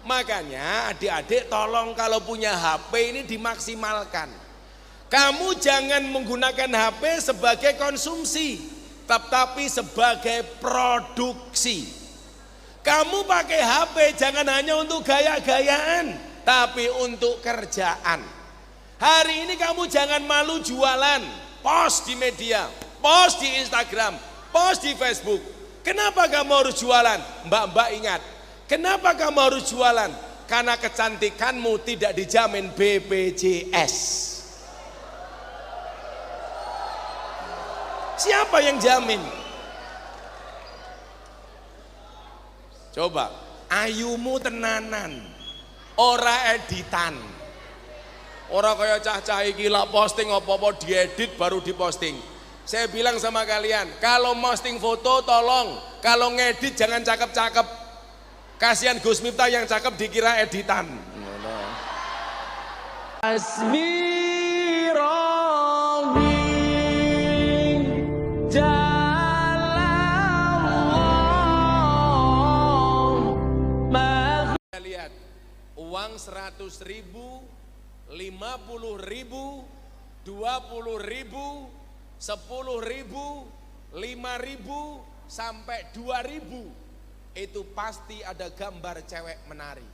Makanya adik-adik tolong kalau punya HP ini dimaksimalkan. Kamu jangan menggunakan HP sebagai konsumsi, tetapi sebagai produksi. Kamu pakai HP jangan hanya untuk gaya-gayaan, tapi untuk kerjaan. Hari ini kamu jangan malu jualan, post di media, post di Instagram, post di Facebook. Kenapa kamu harus jualan? Mbak-mbak ingat, kenapa kamu harus jualan? Karena kecantikanmu tidak dijamin BPJS. Siapa yang jamin? Coba, ayumu tenanan, ora editan. Ora kaya cah-cah iki lak posting apa-apa diedit baru diposting. Saya bilang sama kalian, kalau posting foto tolong, kalau ngedit jangan cakep-cakep. Kasihan Gus Miftah yang cakep dikira editan. Lihat, uang 100.000, 50.000, 20.000, 10.000, 5.000 sampai 2.000 itu pasti ada gambar cewek menari.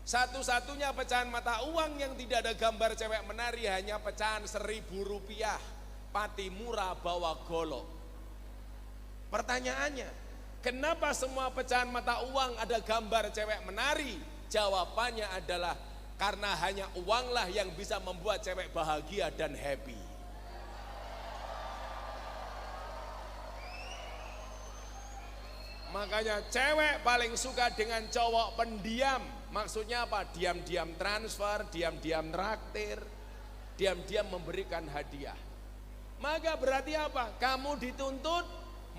Satu-satunya pecahan mata uang yang tidak ada gambar cewek menari hanya pecahan 1.000 rupiah. Patimura bawa golok. Pertanyaannya, kenapa semua pecahan mata uang ada gambar cewek menari? Jawabannya adalah karena hanya uanglah yang bisa membuat cewek bahagia dan happy. Makanya cewek paling suka dengan cowok pendiam. Maksudnya apa? Diam-diam transfer, diam-diam traktir, diam-diam memberikan hadiah. Maka berarti apa? Kamu dituntut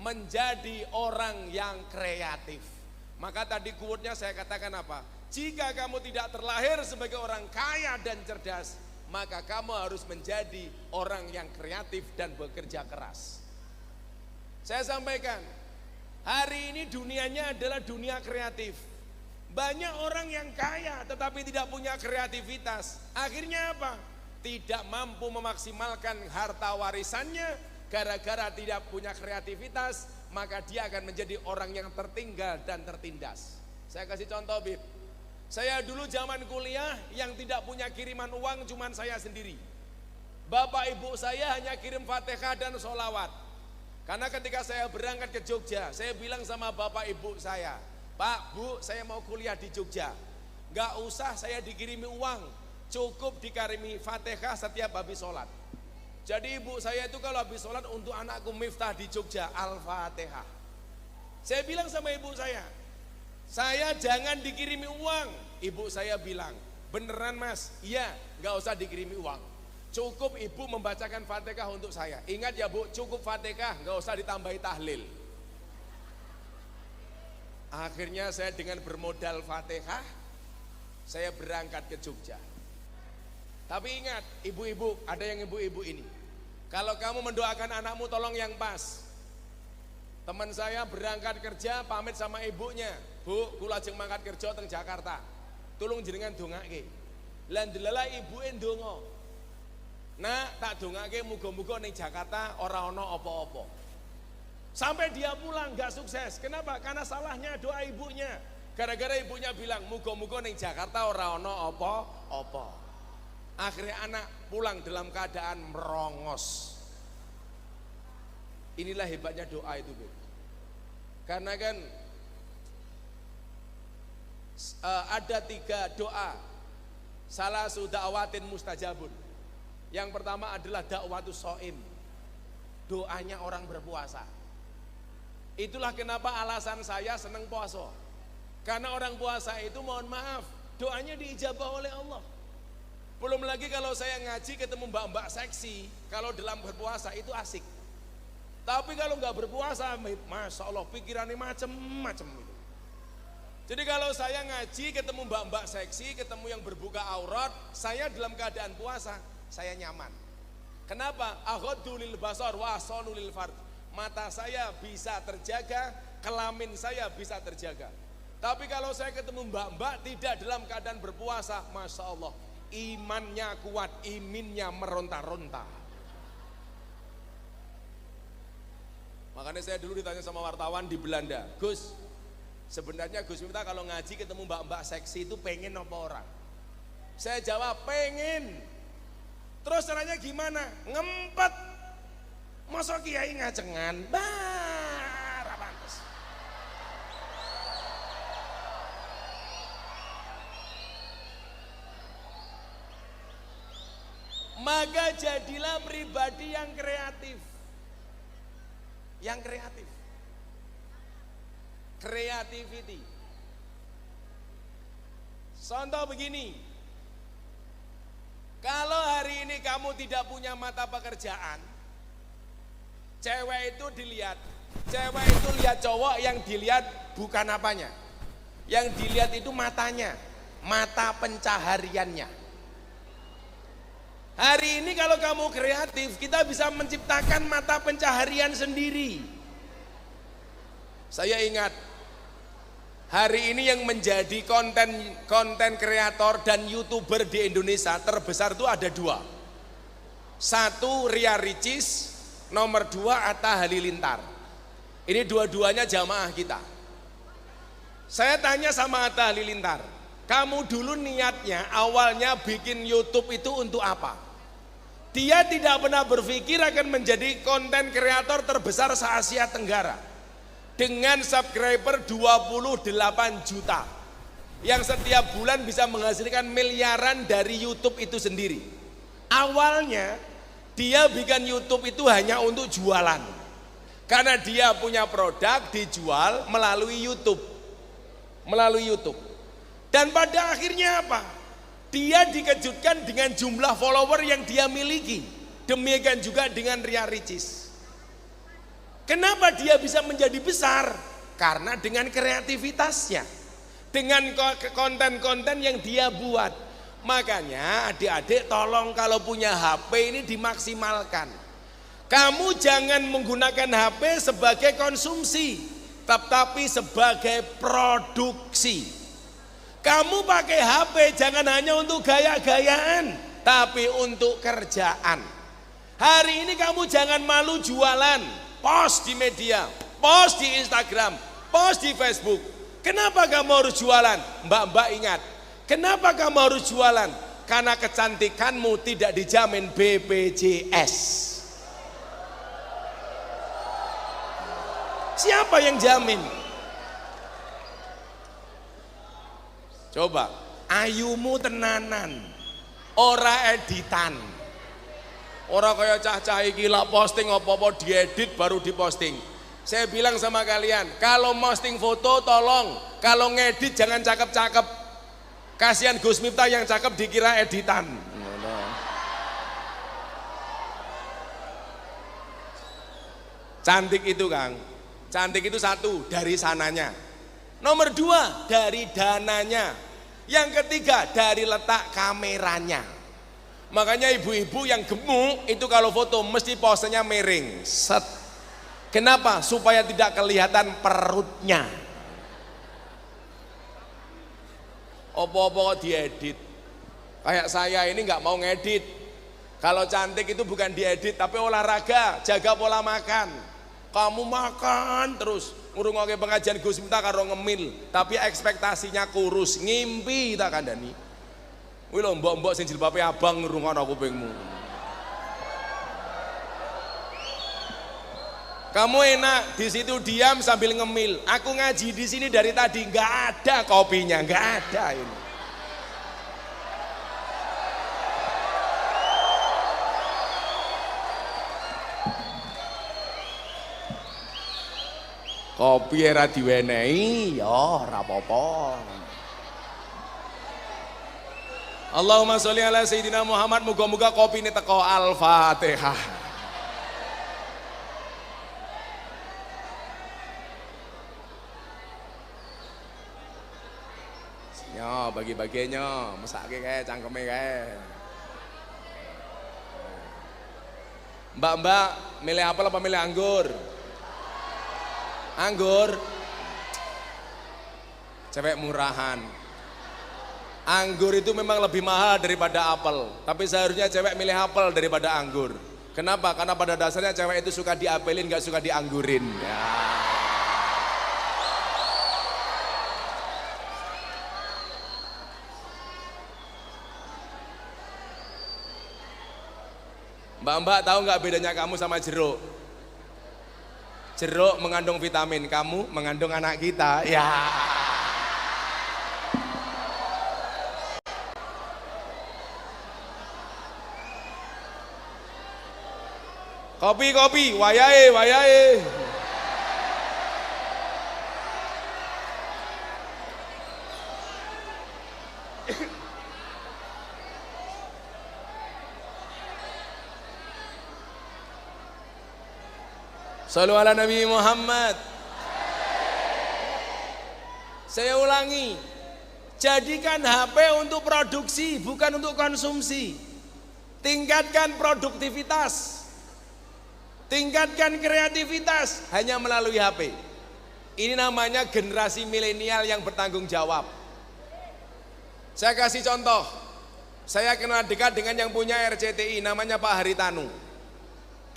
menjadi orang yang kreatif. Maka tadi quote-nya saya katakan apa? Jika kamu tidak terlahir sebagai orang kaya dan cerdas, maka kamu harus menjadi orang yang kreatif dan bekerja keras. Saya sampaikan, hari ini dunianya adalah dunia kreatif. Banyak orang yang kaya tetapi tidak punya kreativitas. Akhirnya apa? Tidak mampu memaksimalkan harta warisannya. Gara-gara tidak punya kreativitas, maka dia akan menjadi orang yang tertinggal dan tertindas. Saya kasih contoh, Bib. Saya dulu zaman kuliah yang tidak punya kiriman uang cuma saya sendiri. Bapak ibu saya hanya kirim Fatihah dan sholawat. Karena ketika saya berangkat ke Jogja, saya bilang sama bapak ibu saya, Pak, Bu, saya mau kuliah di Jogja. Gak usah saya dikirimi uang, cukup dikirimi Fatihah setiap habis sholat. Jadi ibu saya itu kalau habis sholat untuk anakku Miftah di Jogja, Al-Fatihah. Saya bilang sama ibu saya jangan dikirimi uang. Ibu saya bilang, beneran mas? Iya, gak usah dikirimi uang. Cukup ibu membacakan Fatihah untuk saya. Ingat ya Bu, cukup Fatihah, gak usah ditambahi tahlil. Akhirnya saya dengan bermodal Fatihah, saya berangkat ke Jogja. Tapi ingat, ibu-ibu, ada yang ibu-ibu ini. Kalau kamu mendoakan anakmu tolong yang pas. Teman saya berangkat kerja pamit sama ibunya. Bu, kula lajeng mangkat kerja teng Jakarta. Tulung jenengan dongake. Lan delala ibuke ndonga. Nak, tak dongake muga-muga ning Jakarta ora ana apa-apa. Sampai dia pulang gak sukses. Kenapa? Karena salahnya doa ibunya. Gara-gara ibunya bilang muga-muga ning Jakarta ora ana apa-apa. Akhirnya anak pulang dalam keadaan merongos. Inilah hebatnya doa itu, Bu. Karena kan ada 3 doa. Salah da'watin mustajabun. Yang pertama adalah da'watus shaim. Doanya orang berpuasa. Itulah kenapa alasan saya senang puasa. Karena orang puasa itu mohon maaf, doanya diijabah oleh Allah. Belum lagi kalau saya ngaji ketemu mbak-mbak seksi, kalau dalam berpuasa itu asik. Tapi kalau nggak berpuasa, masya Allah pikirannya macem-macem. Jadi kalau saya ngaji ketemu mbak-mbak seksi, ketemu yang berbuka aurat, saya dalam keadaan puasa, saya nyaman. Kenapa? Aghaddu lil basar wa ahsanu lil fard. Mata saya bisa terjaga, kelamin saya bisa terjaga. Tapi kalau saya ketemu mbak-mbak tidak dalam keadaan berpuasa, Masya Allah, imannya kuat, iminnya meronta-ronta. Makanya saya dulu ditanya sama wartawan di Belanda, Gus, sebenarnya Gus Miftah kalau ngaji ketemu mbak-mbak seksi itu pengen apa orang? Saya jawab, pengen. Terus caranya gimana? Ngempet. Masa kiai ngacengan? Bah, pantes. Maka jadilah pribadi yang kreatif. Yang kreatif. Creativity. Contoh begini. Kalau hari ini kamu tidak punya mata pekerjaan, cewek itu dilihat. Cewek itu lihat cowok, yang dilihat bukan apanya. Yang dilihat itu matanya, mata pencahariannya. Hari ini kalau kamu kreatif, kita bisa menciptakan mata pencaharian sendiri. Saya ingat, hari ini yang menjadi konten kreator dan YouTuber di Indonesia terbesar itu ada dua. Satu Ria Ricis, nomor dua Atta Halilintar. Ini dua-duanya jamaah kita. Saya tanya sama Atta Halilintar, kamu dulu niatnya awalnya bikin YouTube itu untuk apa? Dia tidak pernah berpikir akan menjadi konten kreator terbesar se-Asia Tenggara dengan subscriber 28 juta yang setiap bulan bisa menghasilkan miliaran dari YouTube itu sendiri. Awalnya dia bikin YouTube itu hanya untuk jualan, karena dia punya produk dijual melalui YouTube, dan pada akhirnya apa? Dia dikejutkan dengan jumlah follower yang dia miliki. Demikian juga dengan Ria Ricis. Kenapa dia bisa menjadi besar? Karena dengan kreativitasnya, dengan konten-konten yang dia buat. Makanya adik-adik tolong kalau punya HP ini dimaksimalkan. Kamu jangan menggunakan HP sebagai konsumsi, tetapi sebagai produksi. Kamu pakai HP jangan hanya untuk gaya-gayaan, tapi untuk kerjaan. Hari ini kamu jangan malu jualan, post di media, post di Instagram, post di Facebook. Kenapa kamu harus jualan? Mbak-mbak ingat, kenapa kamu harus jualan? Karena kecantikanmu tidak dijamin BPJS. Siapa yang jamin? Coba, ayumu tenanan, ora editan. Ora kaya cah-cah iki lak posting apa-apa diedit baru diposting. Saya bilang sama kalian, kalau posting foto tolong, kalau ngedit jangan cakep-cakep. Kasihan Gus Miftah yang cakep dikira editan. Cantik itu Kang, cantik itu satu dari sananya. Nomor dua dari dananya. Yang ketiga dari letak kameranya. Makanya ibu-ibu yang gemuk itu kalau foto mesti posenya miring. Set. Kenapa? Supaya tidak kelihatan perutnya. Opo-opo diedit. Kayak saya ini nggak mau ngedit. Kalau cantik itu bukan diedit tapi olahraga, jaga pola makan. Kamu makan terus ngurungoke pengajian Gus Miftah karo ngemil, tapi ekspektasinya kurus, ngimpi tak kandhani. Kuwi lho mbok-mbok sing jilbabe abang ngrungono kupingmu. Kamu enak di situ diam sambil ngemil. Aku ngaji di sini dari tadi nggak ada kopinya, nggak ada ini. Kopi era diwenehi ya ora apa-apa. Allahumma sholli ala sayyidina Muhammad, muga-muga kopi ini teko Al-Fatihah. Nyo bagi-baginya, mesake kae cangkeme kae. Mbak-mbak milih apel apa milih anggur? Anggur. cewek murahan. Anggur itu memang lebih mahal daripada apel, tapi seharusnya cewek milih apel daripada anggur. Kenapa? Karena pada dasarnya cewek itu suka diapelin, gak suka dianggurin. Ya. Mbak-mbak tahu nggak bedanya kamu sama jeruk? Jeruk mengandung vitamin, kamu mengandung anak kita. Ya. Kopi, wayahe. Shallu ala Nabi Muhammad. Saya ulangi, jadikan HP untuk produksi, bukan untuk konsumsi. Tingkatkan produktivitas, tingkatkan kreativitas hanya melalui HP. Ini namanya generasi milenial yang bertanggung jawab. Saya kasih contoh, saya kenal dekat dengan yang punya RCTI, namanya Pak Haritanu.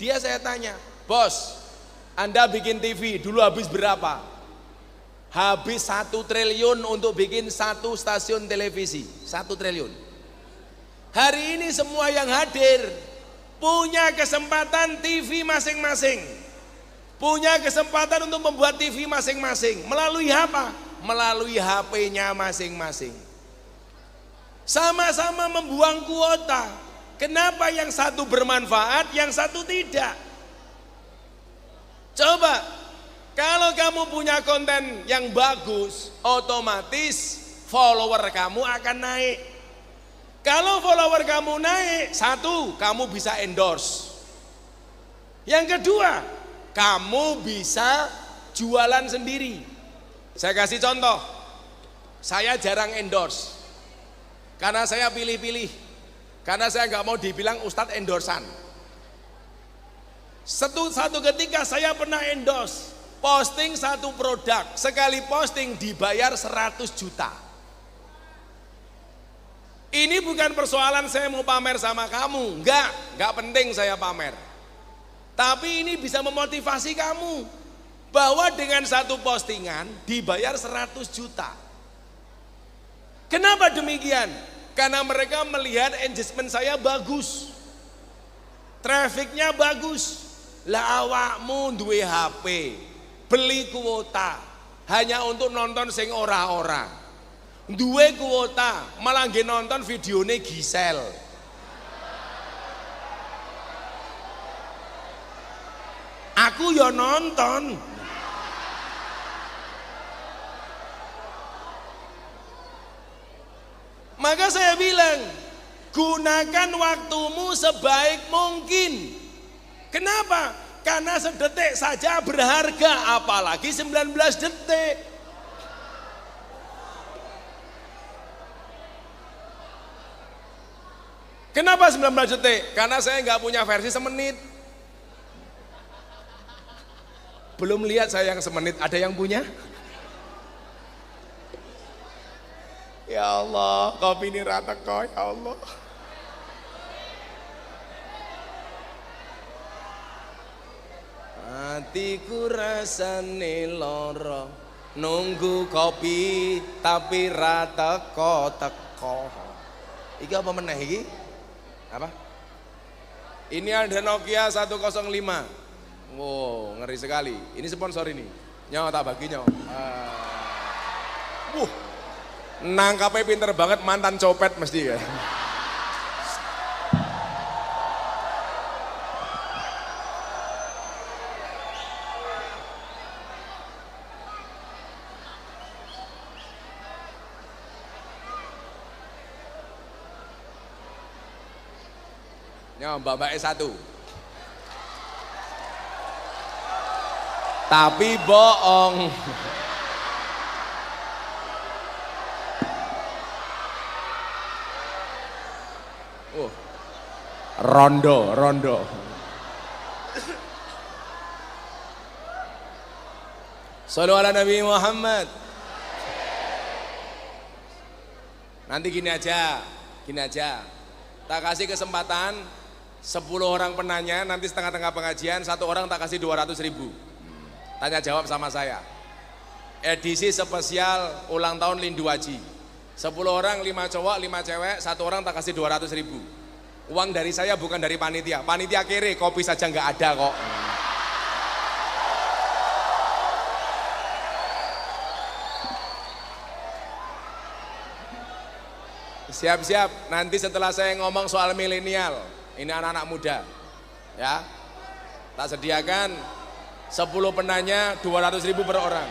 Dia saya tanya, bos, Anda bikin TV dulu habis berapa? Habis 1 triliun untuk bikin 1 stasiun televisi, 1 triliun. Hari ini semua yang hadir punya kesempatan TV masing-masing, punya kesempatan untuk membuat TV masing-masing. Melalui apa? Melalui HP-nya masing-masing. Sama-sama membuang kuota. Kenapa yang satu bermanfaat, yang satu tidak? Coba, kalau kamu punya konten yang bagus, otomatis follower kamu akan naik. Kalau follower kamu naik, satu, kamu bisa endorse. Yang kedua, kamu bisa jualan sendiri. Saya kasih contoh, saya jarang endorse, karena saya pilih-pilih, karena saya nggak mau dibilang Ustadz endorsan. Satu ketika saya pernah endorse, posting 1 produk, sekali posting dibayar 100 juta. Ini bukan persoalan saya mau pamer sama kamu, enggak penting saya pamer. Tapi ini bisa memotivasi kamu, bahwa dengan 1 postingan dibayar 100 juta. Kenapa demikian? Karena mereka melihat engagement saya bagus, trafficnya bagus. Lah awakmu duwe HP, beli kuota hanya untuk nonton sing ora-ora. Duwe kuota malah nggih nonton videone Gisel. Aku ya nonton. Maka saya bilang, gunakan waktumu sebaik mungkin. Kenapa? Karena sedetik saja berharga, apalagi 19 detik. Kenapa 19 detik? Karena saya nggak punya versi semenit. Belum lihat saya yang semenit, ada yang punya? Ya Allah, kopi ini rata kok, ya Allah. Hatiku rasane loro, nunggu kopi tapi ra teko. Iki apa meneh iki? Apa? Ini ada Nokia 105. Wow, ngeri sekali. Ini sponsor ini. Nyawa tak bagi nyawa. Nangkapnya pinter banget, mantan copet mesti ya. Mbak-mbaknya 1. Tapi bohong. Rondo. Shallu ala Nabi Muhammad. Nanti gini aja. Tak kasih kesempatan 10 orang penanya, nanti setengah-tengah pengajian 1 orang tak kasih 200.000. Tanya jawab sama saya. Edisi spesial ulang tahun Lindu Haji. 10 orang, 5 cowok, 5 cewek, 1 orang tak kasih 200.000. Uang dari saya bukan dari panitia. Panitia kere, kopi saja nggak ada kok. Siap-siap, nanti setelah saya ngomong soal milenial, ini anak-anak muda, ya, tak sediakan 10 penanya 200.000 per orang.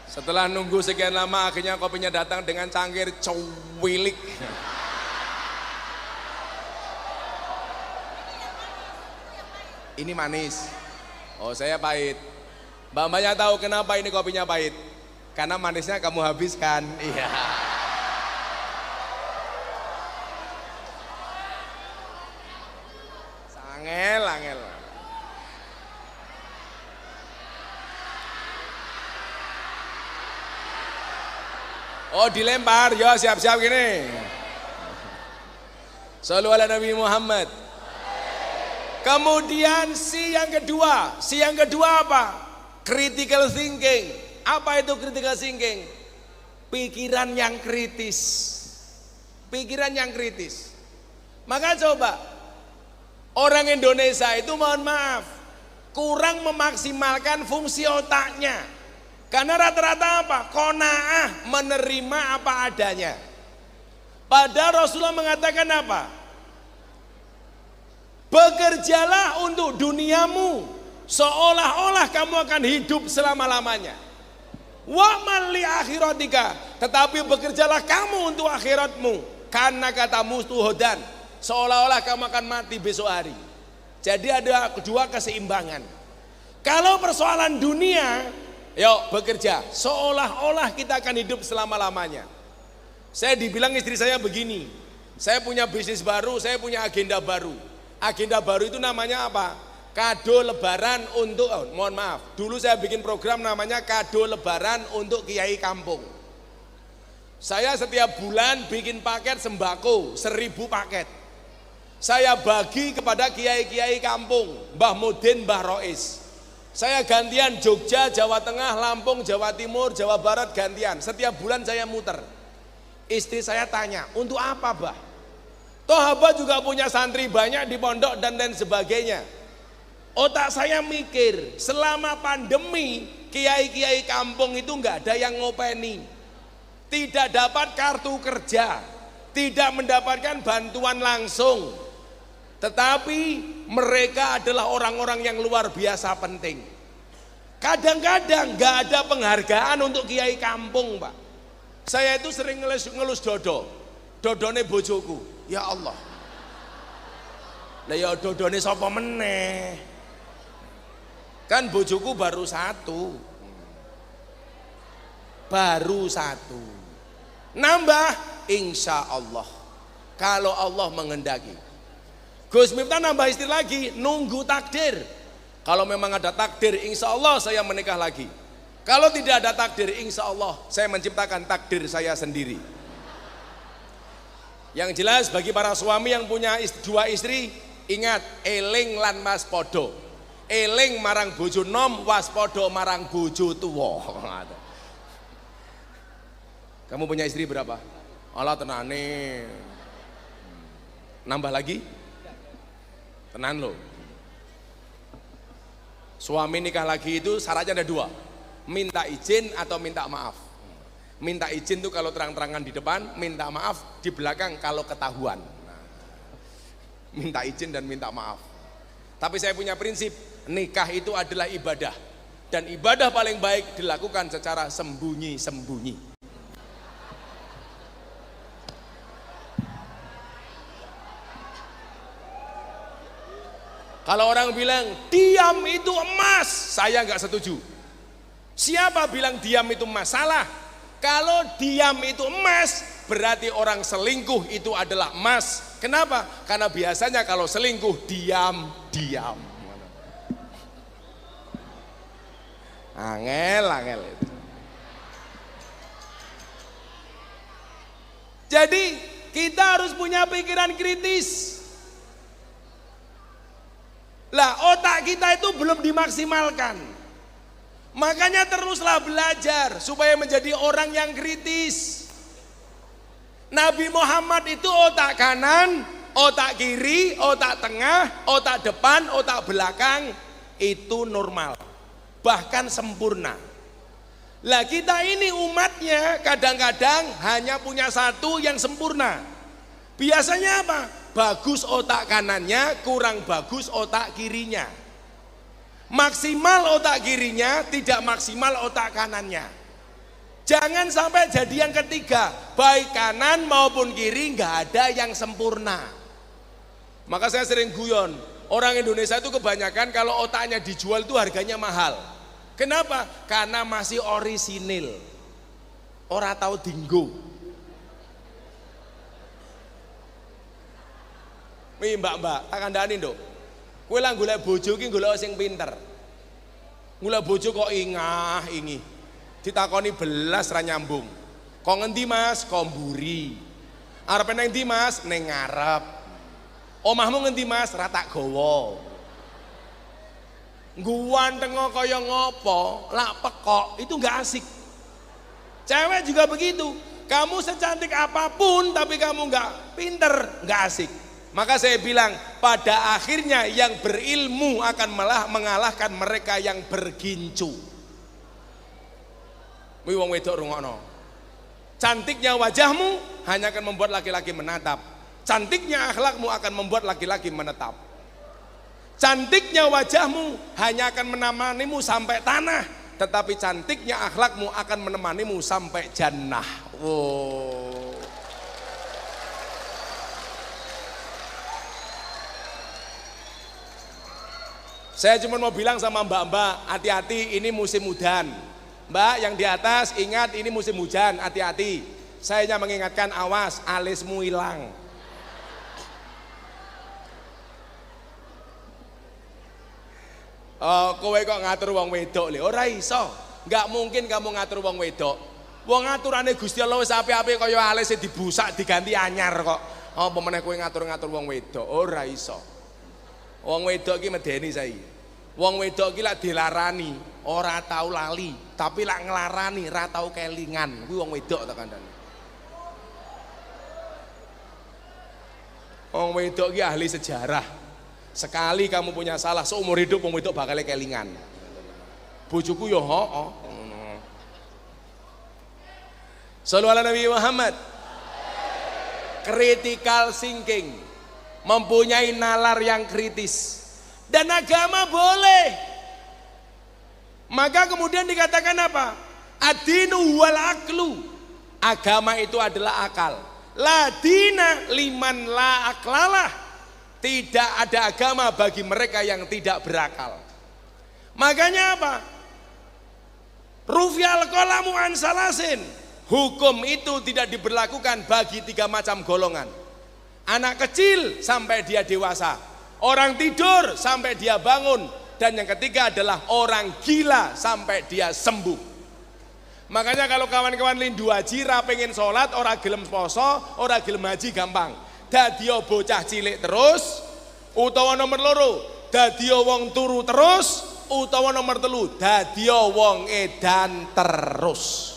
Setelah nunggu sekian lama, akhirnya kopinya datang dengan cangkir cuwilik. Ini manis. Oh, saya pahit. Mbak-mbaknya tahu kenapa ini kopinya pahit? Karena manisnya kamu habiskan. Iya. Angel. Oh, dilempar, ya siap-siap gini. Shallu ala Nabi Muhammad. Kemudian si yang kedua apa? Critical thinking. Apa itu critical thinking? Pikiran yang kritis. Maka coba, orang Indonesia itu mohon maaf, kurang memaksimalkan fungsi otaknya. Karena rata-rata apa? Qanaah, menerima apa adanya. Padahal Rasulullah mengatakan apa? Bekerjalah untuk duniamu seolah-olah kamu akan hidup selama-lamanya. Wa man li akhiratika, tetapi bekerjalah kamu untuk akhiratmu. Karena kata mustuhodan, seolah-olah kamu akan mati besok hari. Jadi ada kedua keseimbangan. Kalau persoalan dunia, yuk bekerja seolah-olah kita akan hidup selama-lamanya. Saya dibilang istri saya begini, saya punya bisnis baru, saya punya agenda baru. Agenda baru itu namanya apa? Kado lebaran untuk, mohon maaf, dulu saya bikin program namanya kado lebaran untuk kiai kampung. Saya setiap bulan bikin paket sembako 1000 paket. Saya bagi kepada kiai-kiai kampung, Mbah Mudin, Mbah Rois. Saya gantian Jogja, Jawa Tengah, Lampung, Jawa Timur, Jawa Barat gantian. Setiap bulan saya muter. Istri saya tanya, untuk apa Bah? Toh Abah juga punya santri banyak di pondok dan lain sebagainya. Otak saya mikir, selama pandemi kiai-kiai kampung itu nggak ada yang ngopeni. Tidak dapat kartu kerja, tidak mendapatkan bantuan langsung. Tetapi mereka adalah orang-orang yang luar biasa penting. Kadang-kadang nggak ada penghargaan untuk kiai kampung, Pak. Saya itu sering ngelus dodone bojoku. Ya Allah. Lah ya dodone sapa meneh? Kan bojoku baru satu. Nambah insya Allah. Kalau Allah menghendaki. Gus Miftah nambah istri lagi, nunggu takdir. Kalau memang ada takdir, insya Allah saya menikah lagi. Kalau tidak ada takdir, insya Allah saya menciptakan takdir saya sendiri. Yang jelas bagi para suami yang punya 2 istri, ingat eling lan mas podo. Eling marang bojo nom, waspodo marang bojo tuwa. Kamu punya istri berapa? Allah tenane. Nambah lagi? Tenan lo. Suami nikah lagi itu syaratnya ada 2. Minta izin atau minta maaf. Minta izin tuh kalau terang-terangan di depan, minta maaf di belakang kalau ketahuan. Minta izin dan minta maaf. Tapi saya punya prinsip, nikah itu adalah ibadah. Dan ibadah paling baik dilakukan secara sembunyi-sembunyi. Kalau orang bilang diam itu emas, saya nggak setuju. Siapa bilang diam itu masalah? Kalau diam itu emas, berarti orang selingkuh itu adalah emas. Kenapa? Karena biasanya kalau selingkuh diam. Angel itu. Jadi kita harus punya pikiran kritis. Lah otak kita itu belum dimaksimalkan. Makanya teruslah belajar supaya menjadi orang yang kritis. Nabi Muhammad itu otak kanan, otak kiri, otak tengah, otak depan, otak belakang itu normal. Bahkan sempurna. Lah kita ini umatnya kadang-kadang hanya punya satu yang sempurna. Biasanya apa? Bagus otak kanannya, kurang bagus otak kirinya. Maksimal otak kirinya, tidak maksimal otak kanannya. Jangan sampai jadi yang ketiga, baik kanan maupun kiri nggak ada yang sempurna. Maka saya sering guyon, orang Indonesia itu kebanyakan kalau otaknya dijual itu harganya mahal. Kenapa? Karena masih orisinil. Ora tahu dinggo. Wih mbak, tak kandhani nduk. Kowe lah golek bojo ki golek sing pinter. Golek bojo kok ingi. Ditakoni belas ra nyambung. Kok ngendi Mas? Kok mburi. Arepe nang ndi Mas? Ning ngarep. Omahmu ngendi Mas? Ra tak gawa. Guanteng kaya ngopo, lak pekok, itu enggak asik. Cewek juga begitu. Kamu secantik apapun tapi kamu enggak pinter, enggak asik. Maka saya bilang, pada akhirnya yang berilmu akan malah mengalahkan mereka yang bergincu. Wih wong wedok rungokno. Cantiknya wajahmu hanya akan membuat laki-laki menatap. Cantiknya akhlakmu akan membuat laki-laki menetap. Cantiknya wajahmu hanya akan menemanimu sampai tanah, tetapi cantiknya akhlakmu akan menemanimu sampai jannah. Wow. Saya cuma mau bilang sama mbak-mbak, hati-hati ini musim hujan. Mbak yang di atas ingat ini musim hujan, hati-hati. Saya hanya mengingatkan awas alismu hilang. Kowe kok ngatur wong wedok le, ora iso. Enggak mungkin kamu ngatur wong wedok. Wong ngaturane Gusti Allah wis apik-apik kaya alise dibusak diganti anyar kok. Apa meneh kowe ngatur-ngatur wong wedok? Ora iso. Wong wedok ki medeni saiki. Wong wedok ki lak dilarani, ora tau lali, tapi lak nglarani ora tau kelingan. Kuwi wong wedok ta kandhane. Wong wedok ki ahli sejarah. Sekali kamu punya salah seumur hidup wong wedok bakal kelingan. Bojoku yo hoo. Shallallahu alaihi Nabi Muhammad. Critical thinking, mempunyai nalar yang kritis. Dan agama boleh. Maka kemudian dikatakan apa? Ad-dinu wal aklu. Agama itu adalah akal. La dina liman la aklalah. Tidak ada agama bagi mereka yang tidak berakal. Makanya apa? Rufi'al qalamu an salasin. Hukum itu tidak diberlakukan bagi 3 macam golongan. Anak kecil sampai dia dewasa, orang tidur sampai dia bangun, dan yang ketiga adalah orang gila sampai dia sembuh. Makanya kalau kawan-kawan lindu haji ra pengen sholat, ora gelem poso, ora gelem haji gampang. Dadio bocah cilik terus, utawa nomor loro dadio wong turu terus, utawa nomor 3 dadio wong edan terus.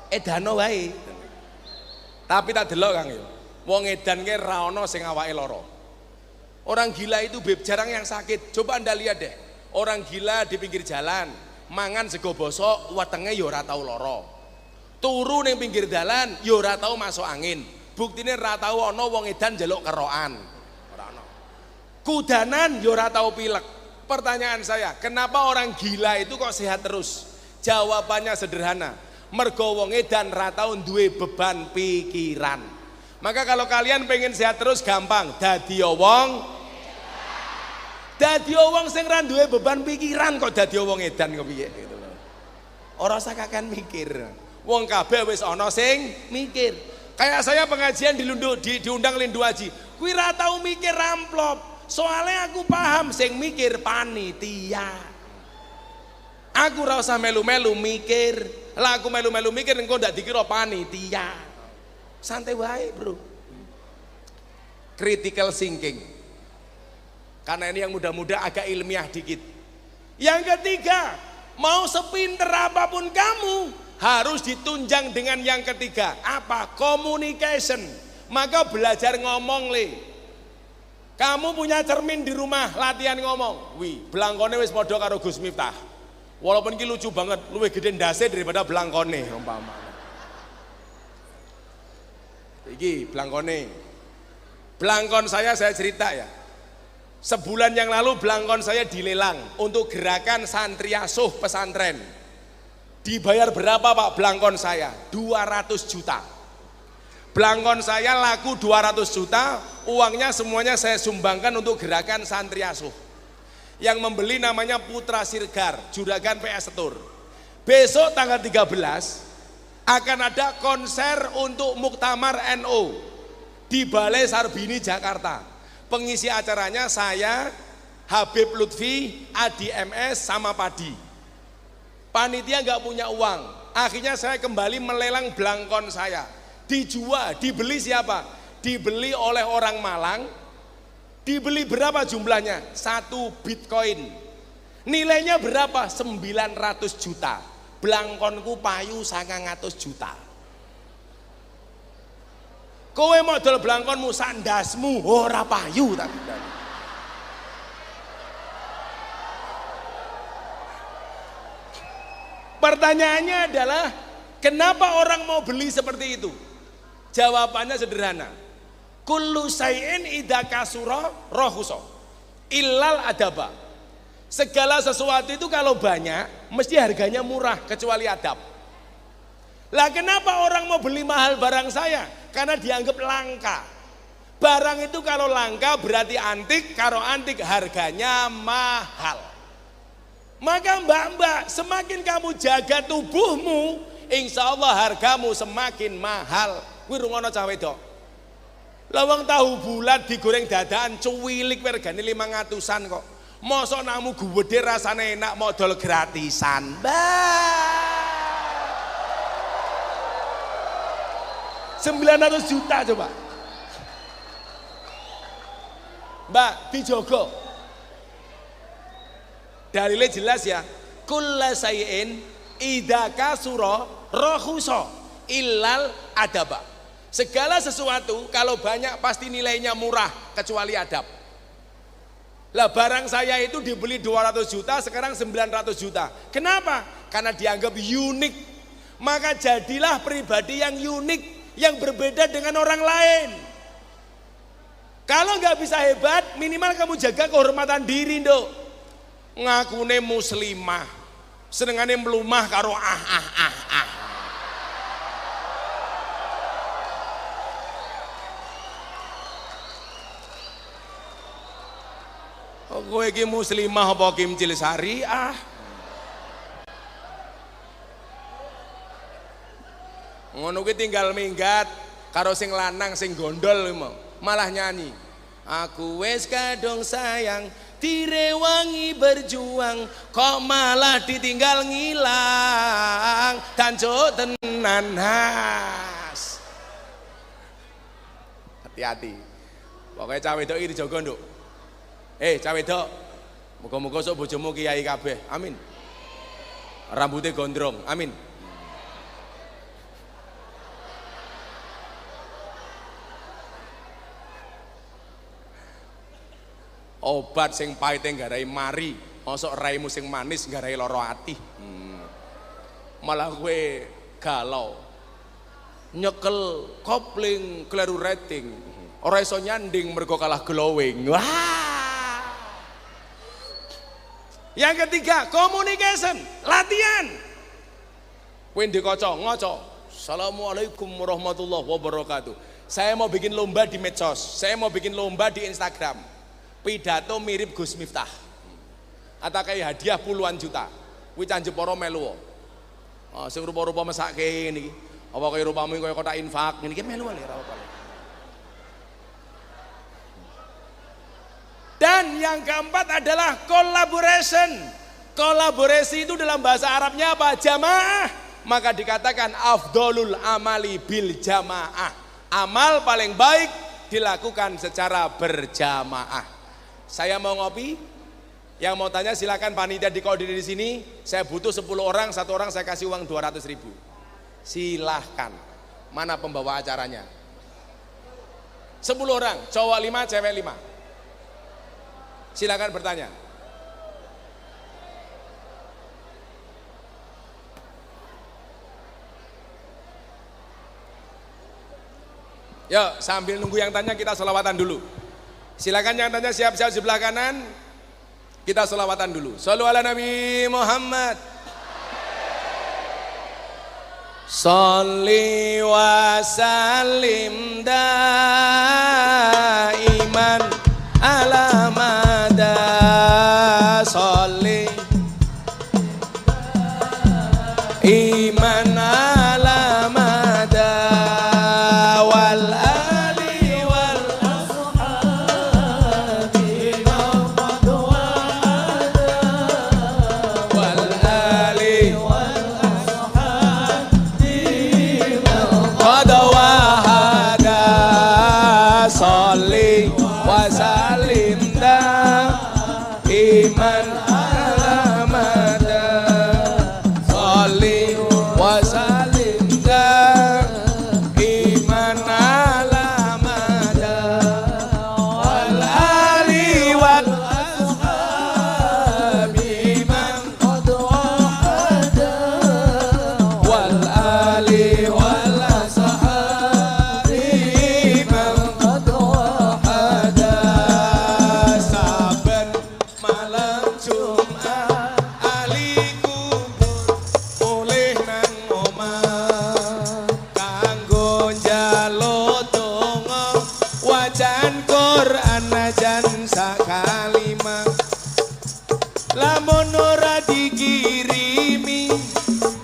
Edano wae. Tapi tak delok Kang yo. Wong edan ki ra ono sing awake lara. Orang gila itu jarang yang sakit. Coba Anda lihat deh. Orang gila di pinggir jalan, mangan sego bosok, wetenge yo ora tau lara. Turu ning pinggir dalan ya ora tau masuk angin. Buktine ora tau ana wong edan njaluk kerokan. Ora ana. Kudanan ya ora tau pilek. Pertanyaan saya, kenapa orang gila itu kok sehat terus? Jawabannya sederhana. Mergo wong edan ora tau duwe beban pikiran. Maka kalau kalian pengen sehat terus gampang, dadi wong Dadi wong sing ra duwe beban pikiran kok dadi wong edan kok piye gitu lho. Ora usah kakean mikir. Wong kabeh wis ana sing mikir. Kayak saya pengajian diundang Lindu Haji. Kuwi ra tau mikir amplop. Soalnya aku paham sing mikir panitia. Aku ora usah melu-melu mikir. Lah aku melu-melu mikir engko ndak dikira panitia. Santai wae, Bro. Critical thinking. Karena ini yang muda-muda agak ilmiah dikit. Yang ketiga, mau sepinter apapun kamu harus ditunjang dengan yang ketiga. Apa? Communication. Maka belajar ngomong le. Kamu punya cermin di rumah, latihan ngomong. Wih, blangkone wis padha karo Gus Miftah. Walaupun ki lucu banget, luwih gede ndase daripada blangkone umpama. Iki blangkone. Blangkon saya cerita ya. Sebulan yang lalu blangkon saya dilelang untuk gerakan santri asuh pesantren. Dibayar berapa Pak blangkon saya? 200 juta. Blangkon saya laku 200 juta, uangnya semuanya saya sumbangkan untuk gerakan santri asuh. Yang membeli namanya Putra Sirgar, Juragan PS Setur. Besok tanggal 13 akan ada konser untuk Muktamar NU di Balai Sarbini Jakarta. Pengisi acaranya saya, Habib Lutfi, Adi MS, sama Padi. Panitia nggak punya uang, akhirnya saya kembali melelang blangkon saya. Dijual, dibeli siapa? Dibeli oleh orang Malang. Dibeli berapa jumlahnya? 1 Bitcoin. Nilainya berapa? 900 juta. Blangkonku payu 900 juta. Kowe modal blangkonmu sandasmu ora payu tak. Pertanyaannya adalah kenapa orang mau beli seperti itu? Jawabannya sederhana. Kullu syai'in idza kasura rahusa illal adaba. Segala sesuatu itu kalau banyak mesti harganya murah kecuali adab. Lah kenapa orang mau beli mahal barang saya? Karena dianggap langka. Barang itu kalau langka berarti antik, kalau antik harganya mahal. Maka mbak-mbak, semakin kamu jaga tubuhmu, insya Allah hargamu semakin mahal. Kuwi rungono cah wedok. Lawang tahu bulat digoreng dadaan cuwilik regane 500-an kok. Mosok namu gede rasane enak modal gratisan. Mbak. 900 juta coba. Mbak, dijogo. Dalilnya jelas ya. Kulla syai'in idza kasura rakhusa illal adaba. Segala sesuatu kalau banyak pasti nilainya murah kecuali adab. Lah barang saya itu dibeli 200 juta sekarang 900 juta. Kenapa? Karena dianggap unik. Maka jadilah pribadi yang unik, yang berbeda dengan orang lain. Kalau nggak bisa hebat, minimal kamu jaga kehormatan diri, Nduk. Ngakune muslimah, senengane melumah karo Kowe iki muslimah apa kimcil syariah? Ngono kuwi tinggal minggat karo sing lanang sing gondol malah nyanyi. Aku wes kadung sayang direwangi berjuang kok malah ditinggal ngilang tanjo tenan has. Hati-hati. Pokoknya cawe wedok iki dijogo, Nduk. Cawe wedok. Muga-muga sok bojomu kiai kabeh. Amin. Rambutnya gondrong. Amin. Obat sing pahite nggarai mari, mosok raimu sing manis nggarai lara ati. Malah kowe galau. Nyekel kopling kleru rating. Ora iso nyanding mergo kalah glowing. Wah. Yang ketiga, communication, latihan. Kowe ndek kanca, ngoco. Assalamualaikum warahmatullahi wabarakatuh. Saya mau bikin lomba di medsos, saya mau bikin lomba di Instagram. pidato mirip Gus Miftah. Atau kayak hadiah puluhan juta. Kuwi Canjepara melu. Sing rupa-rupa mesake niki. Apa kaya rupamu kaya kotak infak niki melu wae ora apa-apa. Dan yang keempat adalah collaboration. Kolaborasi itu dalam bahasa Arabnya apa? Jamaah. Maka dikatakan afdolul amali bil jamaah. Amal paling baik dilakukan secara berjamaah. Saya mau ngopi, yang mau tanya silakan panitia dikoordinir di sini. Saya butuh 10 orang, satu orang saya kasih uang 200.000. Silahkan. Mana pembawa acaranya? 10 orang, cowok 5, cewek 5. Silakan bertanya. Yuk, sambil nunggu yang tanya kita sholawatan dulu. Silakan yang tanya siap-siap sebelah kanan. Kita sholawatan dulu. Shollu ala Nabi Muhammad. Sholli wa sallim daiman ala mada. Sholli iman ala mada.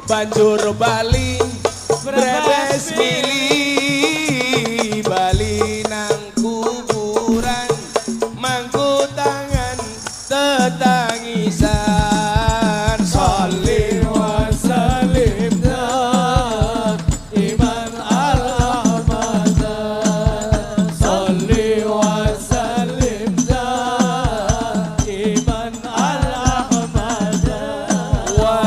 Banjur bali brebes mili bali nang kuburan mangku tangan tetangisan. Sholli wa sallim iman al-ahmad. Sholli wa sallim iman al-ahmad. Wa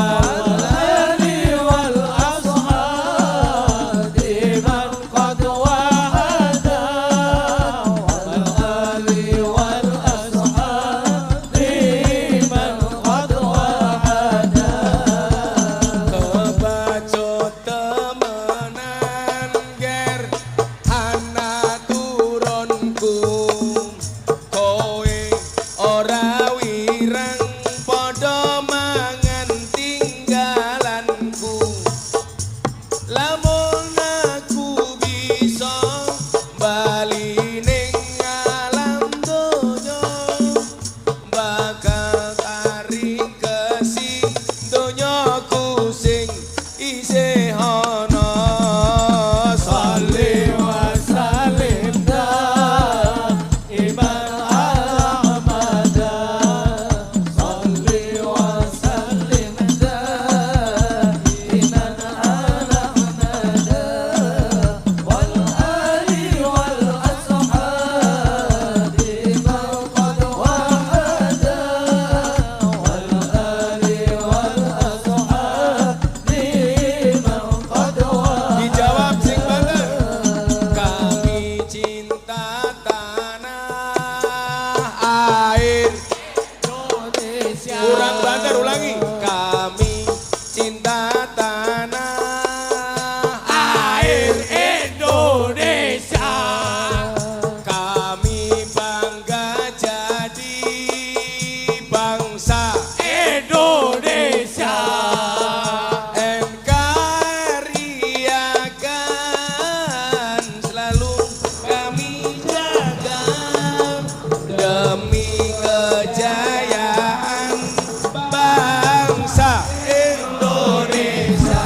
Indonesia.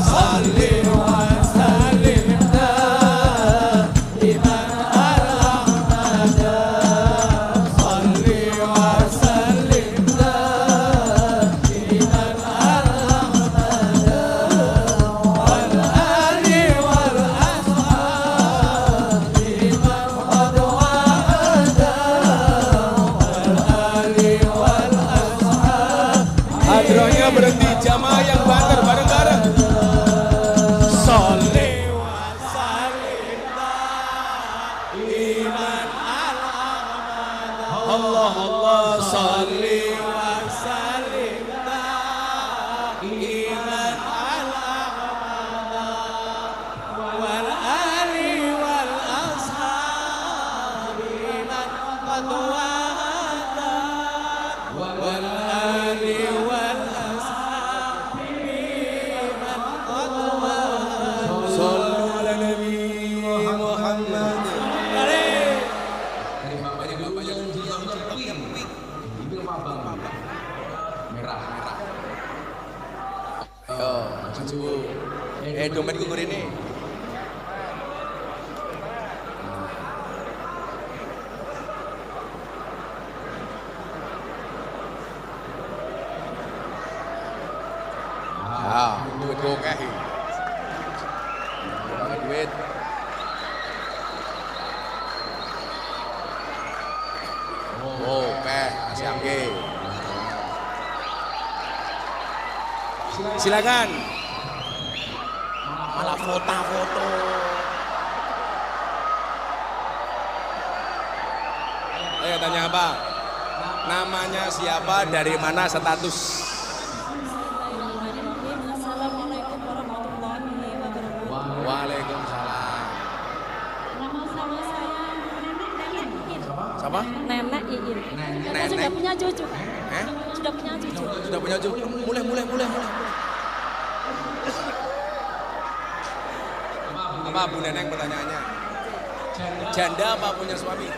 Salli wa sallim daiman al-ahmada. Salli wa sallim daiman al-ahmada. Wal ali wal ashabi man qad wa'ada. Wal ali wal ashabi. Hadrohnya berhenti, jamaah yang banter bareng-bareng. Sholli wa sallim daiman al-ahmada. Allah Allah sholli wa sallim daiman al-ahmada. Wal ali wal ashabi man qad wa'ada. Wal ali wal ashabi man qad wa'ada. Shallu ala Nabi Muhammad. Dari bapaknya merah. Ayo, maju. Dompet gugur ini. Duit gue kahi. Duit. Oke, siap ge. Silakan. Malah foto-foto. Ayo tanya apa? Namanya siapa, dari mana, status? Assalamualaikum warahmatullahi wabarakatuh. Waalaikumsalam. Nama saya Nenek Iin. Siapa? Nenek Iin. Kita Nenek. sudah punya cucu. Eh? Sudah punya cucu. Sudah punya cucu? Mulai. Apa Bu Neneng pertanyaannya? Janda apa punya suami?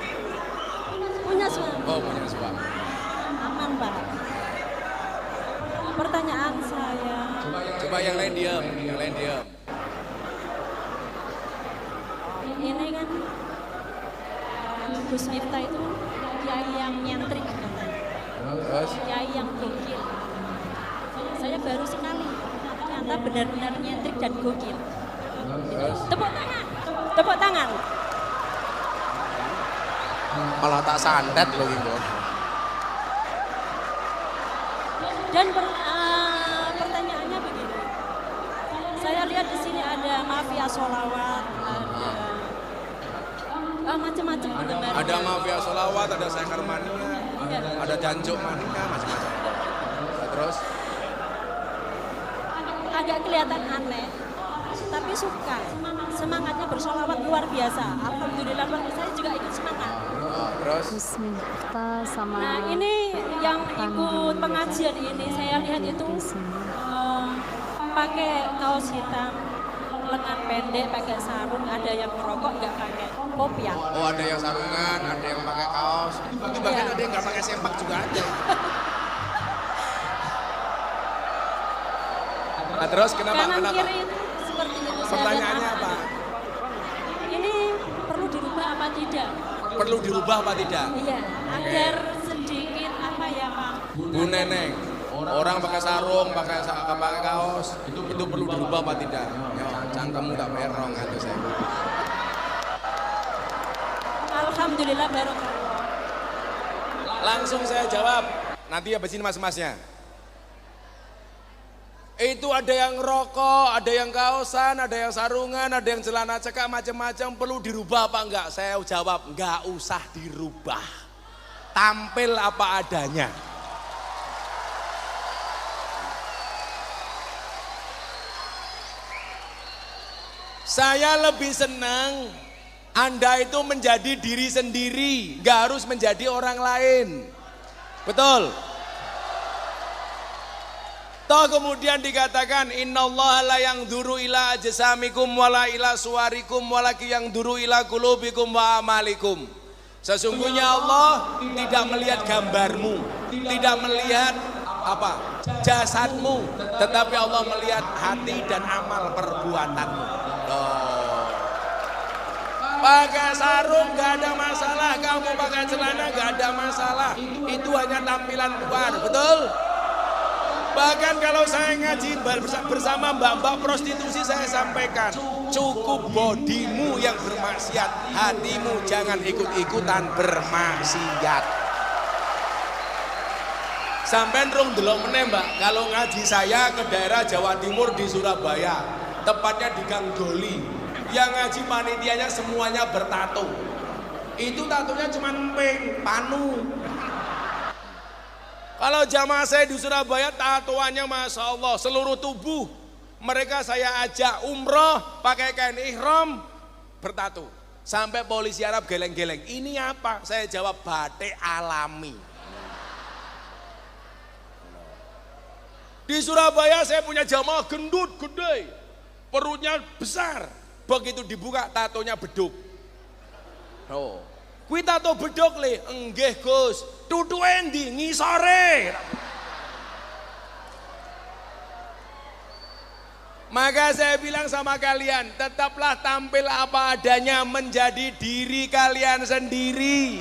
Punya suami. Oh, punya suami. Aman, Pak. Pertanyaan saya. Coba yang lain diam. Ini kan Gus Miftah itu kiai yang nyentrik katanya. Terus? Kiai yang gokil. Saya baru sekali ternyata benar-benar nyentrik dan gokil. Terus? Tepuk tangan. Malah tak sandet loh gitu. Dan pertanyaannya begini, saya lihat di sini ada mafia sholawat, ada macam-macam penggemar. Ada mafia sholawat, ada sekar mania, Iya. ada jancuk mania, macam-macam. Terus? Agak kelihatan aneh, tapi suka. Semangatnya bersholawat luar biasa. Alhamdulillah, saya juga ikut semangat. Terus? Gus Miftah sama Nah, ini yang ikut pengajian ini, saya lihat itu pakai kaos hitam, lengan pendek, pakai sarung, ada yang merokok nggak pakai kopiah. Oh, ada yang sarungan, ada yang pakai kaos. Itu bahkan ada yang nggak pakai sempak juga ada. Nah, terus kenapa? Kanan kiri itu seperti itu. Saya Pertanyaannya lihat apa? Ini perlu dirubah apa tidak? Perlu dirubah apa tidak? Iya, agar sedikit apa ya Pak? Bu Neneng, orang pakai sarung, pakai kaos, itu perlu dirubah apa tidak? Ya, cangkemmu tak merong atau saya. Alhamdulillah barokallah. Langsung saya jawab. Nanti habis ini mas-masnya. Itu ada yang rokok, ada yang kaosan, ada yang sarungan, ada yang celana cekak, macam-macam. Perlu dirubah apa enggak? Saya jawab, enggak usah dirubah. Tampil apa adanya. Saya lebih senang Anda itu menjadi diri sendiri, enggak harus menjadi orang lain. Betul? Toh kemudian dikatakan innallaha la yanzuru ila ajsamikum wala ila suwarikum walakin yanzuru ila qulubikum wa amalikum. Sesungguhnya Allah tidak melihat gambarmu, tidak melihat apa? jasadmu, tetapi Allah melihat hati dan amal perbuatanmu. Pakai sarung gak ada masalah, kamu pakai celana gak ada masalah, itu hanya tampilan luar, betul? Bahkan kalau saya ngaji bersama mbak-mbak prostitusi, saya sampaikan, cukup bodimu yang bermaksiat, hatimu jangan ikut-ikutan bermaksiat. Sampai rung delok meneh mbak, kalau ngaji saya ke daerah Jawa Timur di Surabaya, tepatnya di Gang Doli, yang ngaji panitianya semuanya bertato. Itu tatonya cuma emping, panu. Kalau jamaah saya di Surabaya tatoannya Masya Allah seluruh tubuh. Mereka saya ajak umroh pakai kain ihram bertato. Sampai polisi Arab geleng-geleng, ini apa? Saya jawab batik alami. Di Surabaya saya punya jamaah gendut gede, perutnya besar. Begitu dibuka tatonya beduk. Oh, kui tato beduk le, enggih Gus, tutu endi ngisore. Maka saya bilang sama kalian, tetaplah tampil apa adanya, menjadi diri kalian sendiri.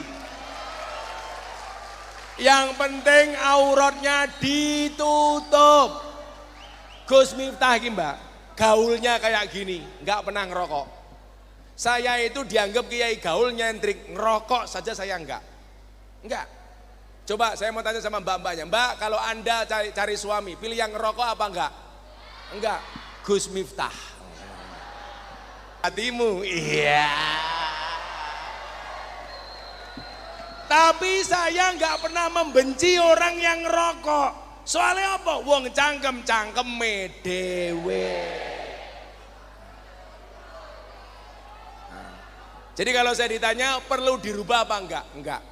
Yang penting auratnya ditutup. Gus Miftah ini mbak, gaulnya kayak gini, nggak pernah ngerokok. Saya itu dianggap kiai gaul nyentrik, ngerokok saja saya enggak. Coba saya mau tanya sama mbak-mbaknya, mbak kalau anda cari suami, pilih yang ngerokok apa enggak? Enggak, Gus Miftah. Hatimu, iya. Tapi saya nggak pernah membenci orang yang ngerokok. Soalnya apa? Wong cangkem-cangkeme dhewe. Jadi kalau saya ditanya perlu dirubah apa enggak? Enggak.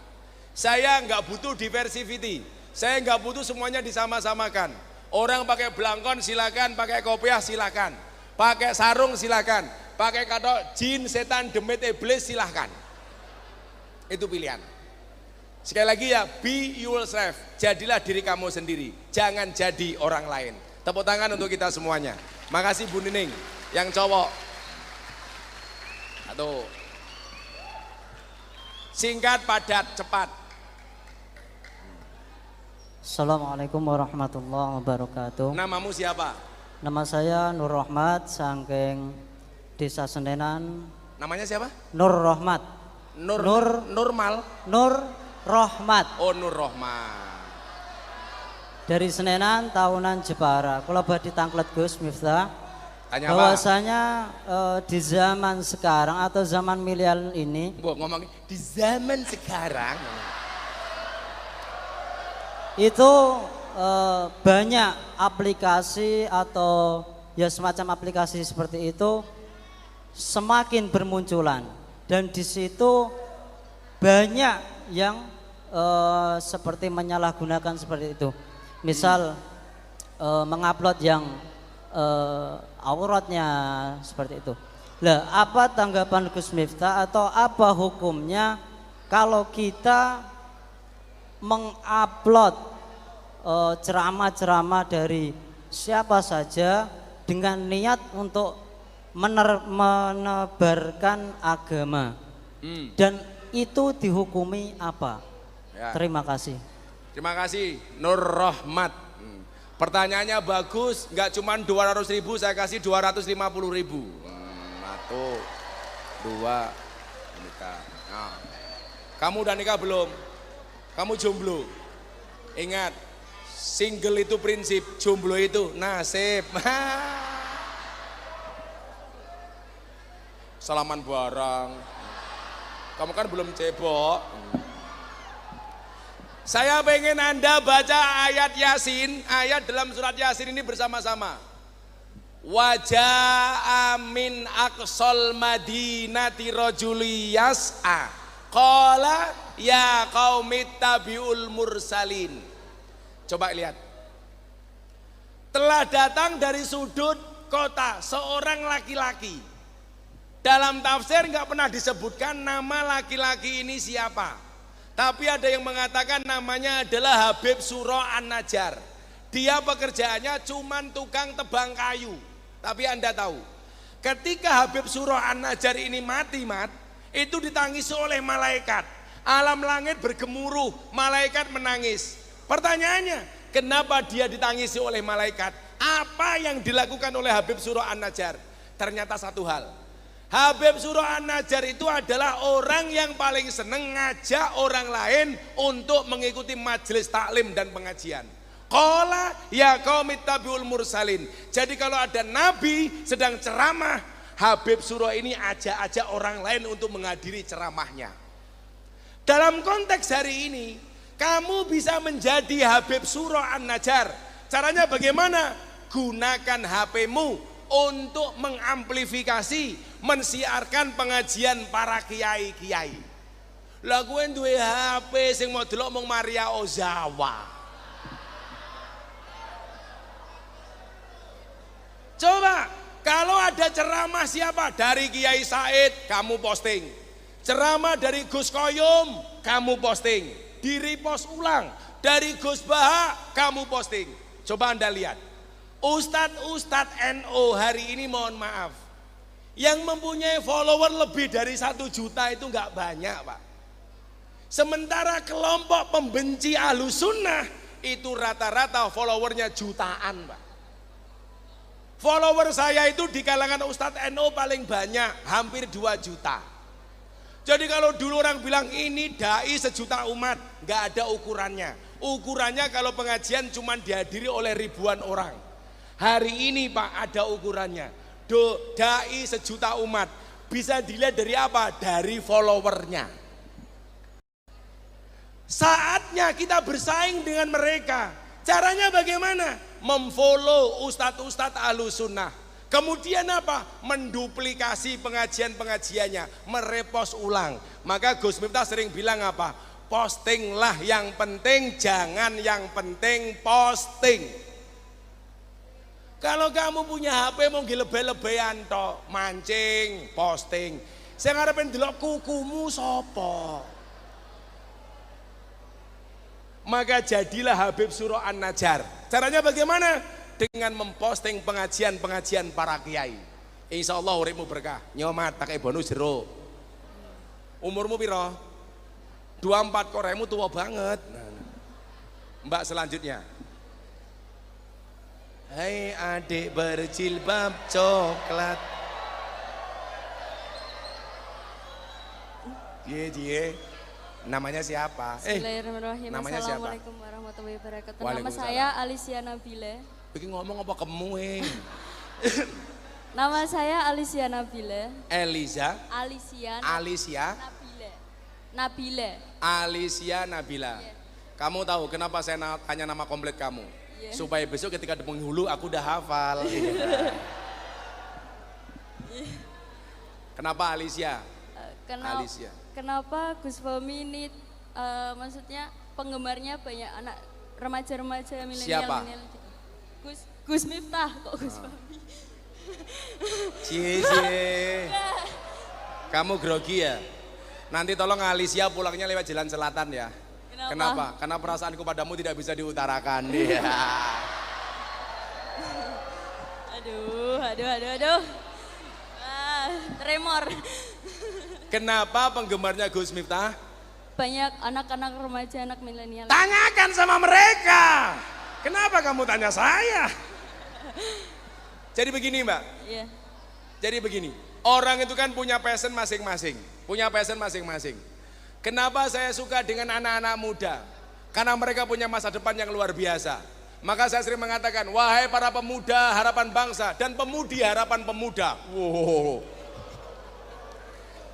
Saya enggak butuh diversity. Saya enggak butuh semuanya disama-samakan. Orang pakai belangkon silakan, pakai kopiah silakan. Pakai sarung silakan. Pakai katok jin, setan, demit, iblis silakan. Itu pilihan. Sekali lagi ya, be yourself. Jadilah diri kamu sendiri. Jangan jadi orang lain. Tepuk tangan untuk kita semuanya. Makasih Bu Nining yang cowok. Satu. Singkat, padat, cepat. Assalamualaikum warahmatullahi wabarakatuh. Namamu siapa? Nama saya Nur Rahmat, saking Desa Senenan. Namanya siapa? Nur Rahmat. Normal. Nur Rahmat. Oh, Nur Rahmat. Dari Senenan, tahunan Jepara. Kalau badhe tanglet Gus Miftah. Tanya bahwasanya di zaman sekarang atau zaman milenial ini, Bu ngomong di zaman sekarang itu banyak aplikasi atau ya semacam aplikasi seperti itu semakin bermunculan, dan di situ banyak yang seperti menyalahgunakan seperti itu. Misal mengupload yang auratnya seperti itu. Lah, apa tanggapan Gus Miftah atau apa hukumnya kalau kita mengupload ceramah-ceramah dari siapa saja dengan niat untuk menebarkan agama, dan itu dihukumi apa? Ya. Terima kasih. Terima kasih Nur Rahmat. Pertanyaannya bagus, nggak cuma 200.000, saya kasih 250.000. Satu, dua, nikah. Nah, kamu udah nikah belum? Kamu jomblo? Ingat, single itu prinsip, jomblo itu nasib. Salaman barang. Kamu kan belum cebok. Saya pengen Anda baca ayat Yasin, ayat dalam surat Yasin ini bersama-sama. Wajah min aqsal madinati rajuli yas'a qala ya qaumi tabiul mursalin. Coba lihat. Telah datang dari sudut kota seorang laki-laki. Dalam tafsir nggak pernah disebutkan nama laki-laki ini siapa. Tapi ada yang mengatakan namanya adalah Habib Surah An-Najjar. Dia pekerjaannya cuman tukang tebang kayu. Tapi Anda tahu, ketika Habib Surah An-Najjar ini mati, itu ditangisi oleh malaikat. Alam langit bergemuruh, malaikat menangis. Pertanyaannya, kenapa dia ditangisi oleh malaikat? Apa yang dilakukan oleh Habib Surah An-Najjar? Ternyata satu hal. Habib Surah An-Najjar itu adalah orang yang paling seneng ngajak orang lain untuk mengikuti majelis taklim dan pengajian. Qala ya qaumit tabiul mursalin. Jadi kalau ada nabi sedang ceramah, Habib Surah ini ajak-ajak orang lain untuk menghadiri ceramahnya. Dalam konteks hari ini, kamu bisa menjadi Habib Surah An-Najjar. Caranya bagaimana? Gunakan HP-mu untuk mengamplifikasi, mensiarkan pengajian para kiai-kiai. Lah kowe duwe HP sing mau delok mung Maria Ozawa. Coba kalau ada ceramah siapa? Dari Kiai Said, kamu posting. Ceramah dari Gus Koyum, kamu posting. Di repost ulang. Dari Gus Baha, kamu posting. Coba Anda lihat. Ustadz NO hari ini mohon maaf. Yang mempunyai follower lebih dari 1 juta itu enggak banyak, Pak. Sementara kelompok pembenci Ahlussunnah itu rata-rata followernya jutaan, Pak. Follower saya itu di kalangan Ustadz NO paling banyak, hampir 2 juta. Jadi kalau dulu orang bilang ini dai 1 juta umat, nggak ada ukurannya. Ukurannya kalau pengajian cuma dihadiri oleh ribuan orang. Hari ini Pak ada ukurannya. Dai 1 juta umat, bisa dilihat dari apa? Dari followernya. Saatnya kita bersaing dengan mereka. Caranya bagaimana? Memfollow ustadz-ustadz Ahlussunnah. Kemudian apa? Menduplikasi pengajian-pengajiannya, merepost ulang. Maka Gus Miftah sering bilang apa? Postinglah yang penting, jangan yang penting posting. Kalau kamu punya HP mau lebay-lebayan tok, mancing, posting. Saya ngarepen delok kukumu sopo. Maka jadilah Habib Surah An-Najjar. Caranya bagaimana? Dengan memposting pengajian-pengajian para kiai. Insya Allah uripmu berkah. Nyomat tak kayak bonus jero. Umurmu piro? 24 koremu tua banget. Mbak selanjutnya. Hai adik berjilbab coklat. Cie. Namanya siapa? Bismillahirrahmanirrahim. Namanya siapa? Assalamualaikum warahmatullahi wabarakatuh. Nama saya Alicia Nabila. Bikin ngomong apa kemuing? Nama saya Alicia Nabila. Eliza. Alicia. Nabila. Nabila. Alicia Nabila. Yeah. Kamu tahu kenapa saya tanya nama komplit kamu? Yeah. Supaya besok ketika di penghulu aku udah hafal. Kenapa Alicia? Alicia. Kenapa Gus Fahmi ini maksudnya penggemarnya banyak anak remaja-remaja milenial. Siapa? Gus Miftah kok Gus Fahmi. Cie. Kamu grogi ya? Nanti tolong Alicia pulangnya lewat jalan selatan ya. Kenapa? Karena perasaanku padamu tidak bisa diutarakan. Ya. Aduh. Tremor. Kenapa penggemarnya Gus Miftah? Banyak anak-anak remaja, anak milenial. Tanyakan sama mereka. Kenapa kamu tanya saya? Jadi begini Mbak. Iya. Jadi begini. Orang itu kan punya passion masing-masing. Kenapa saya suka dengan anak-anak muda? Karena mereka punya masa depan yang luar biasa. Maka saya sering mengatakan, wahai para pemuda harapan bangsa dan pemudi harapan pemuda. Wow.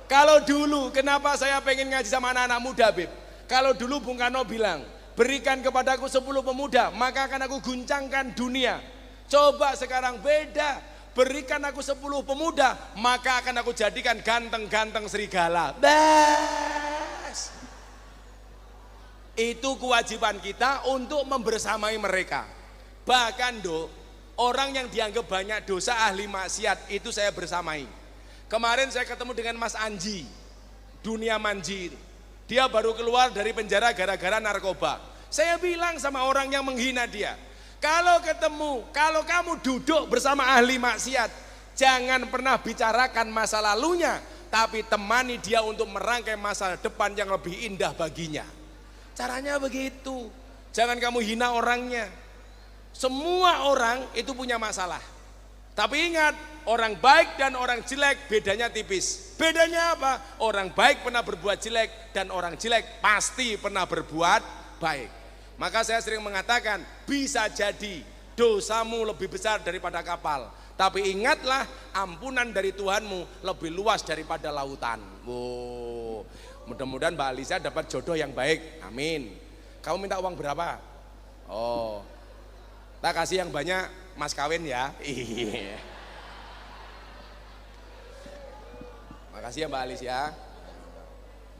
Kalau dulu, kenapa saya pengen ngaji sama anak-anak muda, Beb? Kalau dulu Bung Karno bilang, berikan kepadaku 10 pemuda, maka akan aku guncangkan dunia. Coba sekarang beda, berikan aku 10 pemuda, maka akan aku jadikan ganteng-ganteng serigala. Bas. Itu kewajiban kita untuk membersamai mereka. Bahkan orang yang dianggap banyak dosa ahli maksiat, itu saya bersamai. Kemarin saya ketemu dengan Mas Anji, dunia manji. Dia baru keluar dari penjara gara-gara narkoba. Saya bilang sama orang yang menghina dia, Kalau ketemu, kalau kamu duduk bersama ahli maksiat, jangan pernah bicarakan masa lalunya, tapi temani dia untuk merangkai masa depan yang lebih indah baginya. Caranya begitu. Jangan kamu hina orangnya. Semua orang itu punya masalah. Tapi ingat, orang baik dan orang jelek bedanya tipis. Bedanya apa? Orang baik pernah berbuat jelek dan orang jelek pasti pernah berbuat baik. Maka saya sering mengatakan, bisa jadi dosamu lebih besar daripada kapal. Tapi ingatlah, ampunan dari Tuhanmu lebih luas daripada lautan. Wow. Mudah-mudahan Mbak Alisa dapat jodoh yang baik. Amin. Kamu minta uang berapa? Oh, tak kasih yang banyak, mas kawin ya. Iya. Makasih ya Mbak Alis ya.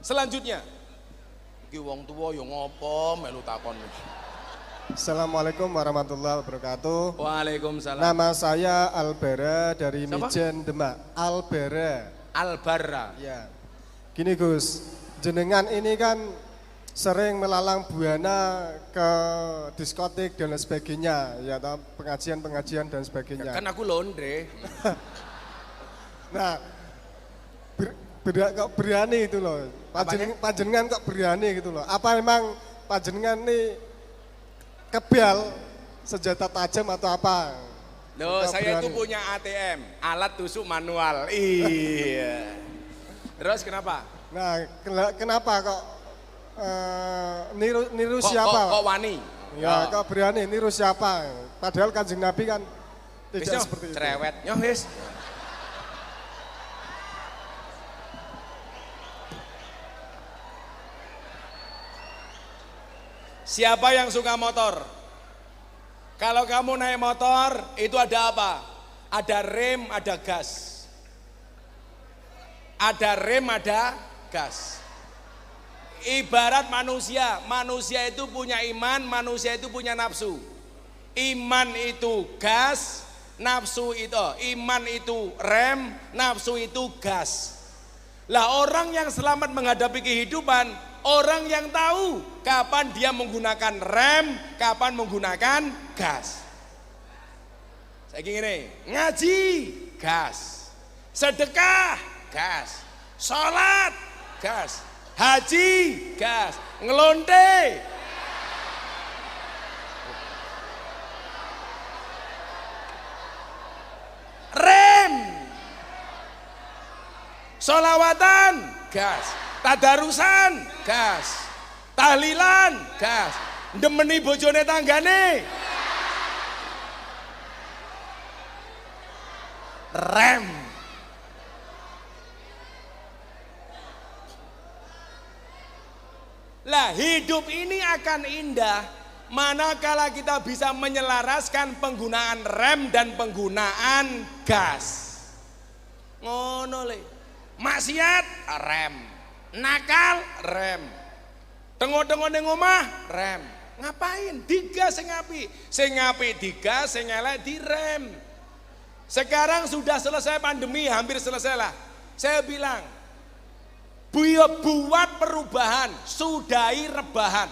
Selanjutnya, iki wong tua yo ngopo melu takon. Assalamualaikum warahmatullahi wabarakatuh. Waalaikumsalam. Nama saya Albera dari Siapa? Mijen Demak. Albera. Albara. Ya. Gini Gus, jenengan ini kan sering melalang buana ke diskotik dan lain sebagainya, ya toh, pengajian-pengajian dan sebagainya. Kan aku londre. Nah, kok berani itu loh. Panjenengan kok berani gitu loh. Apa emang panjenengan ini kebal senjata tajam atau apa? Loh, Kok saya itu berani? punya ATM, alat tusuk manual. Iya. Terus kenapa? Nah, kenapa kok niru siapa? Kok wani? Ya, kok berani niru siapa? Padahal Kanjeng Nabi kan tidak seperti itu. Cerewet. Yo wis. Siapa yang suka motor? Kalau kamu naik motor, itu ada apa? Ada rem, ada gas. Ada rem, ada gas. Ibarat manusia, manusia itu punya iman, manusia itu punya nafsu. Iman itu gas, nafsu itu, iman itu rem, nafsu itu gas. Lah orang yang selamat menghadapi kehidupan, orang yang tahu kapan dia menggunakan rem, kapan menggunakan gas. Saya gini, ngaji, gas. Sedekah, gas. Sholat, gas. Haji, gas. Ngelonte, rem. Sholawatan, gas. Tadarusan, gas. Tahlilan, gas. Demeni bojone tanggane, rem. Lah hidup ini akan indah manakala kita bisa menyelaraskan penggunaan rem dan penggunaan gas. Ngono le. Maksiat rem, nakal rem, tengok-tengok ning omah rem. Ngapain? Digas sing apik. Sing apik digas, sing elek direm. Sekarang sudah selesai pandemi, hampir selesai lah. Saya bilang, buat perubahan, sudahi rebahan.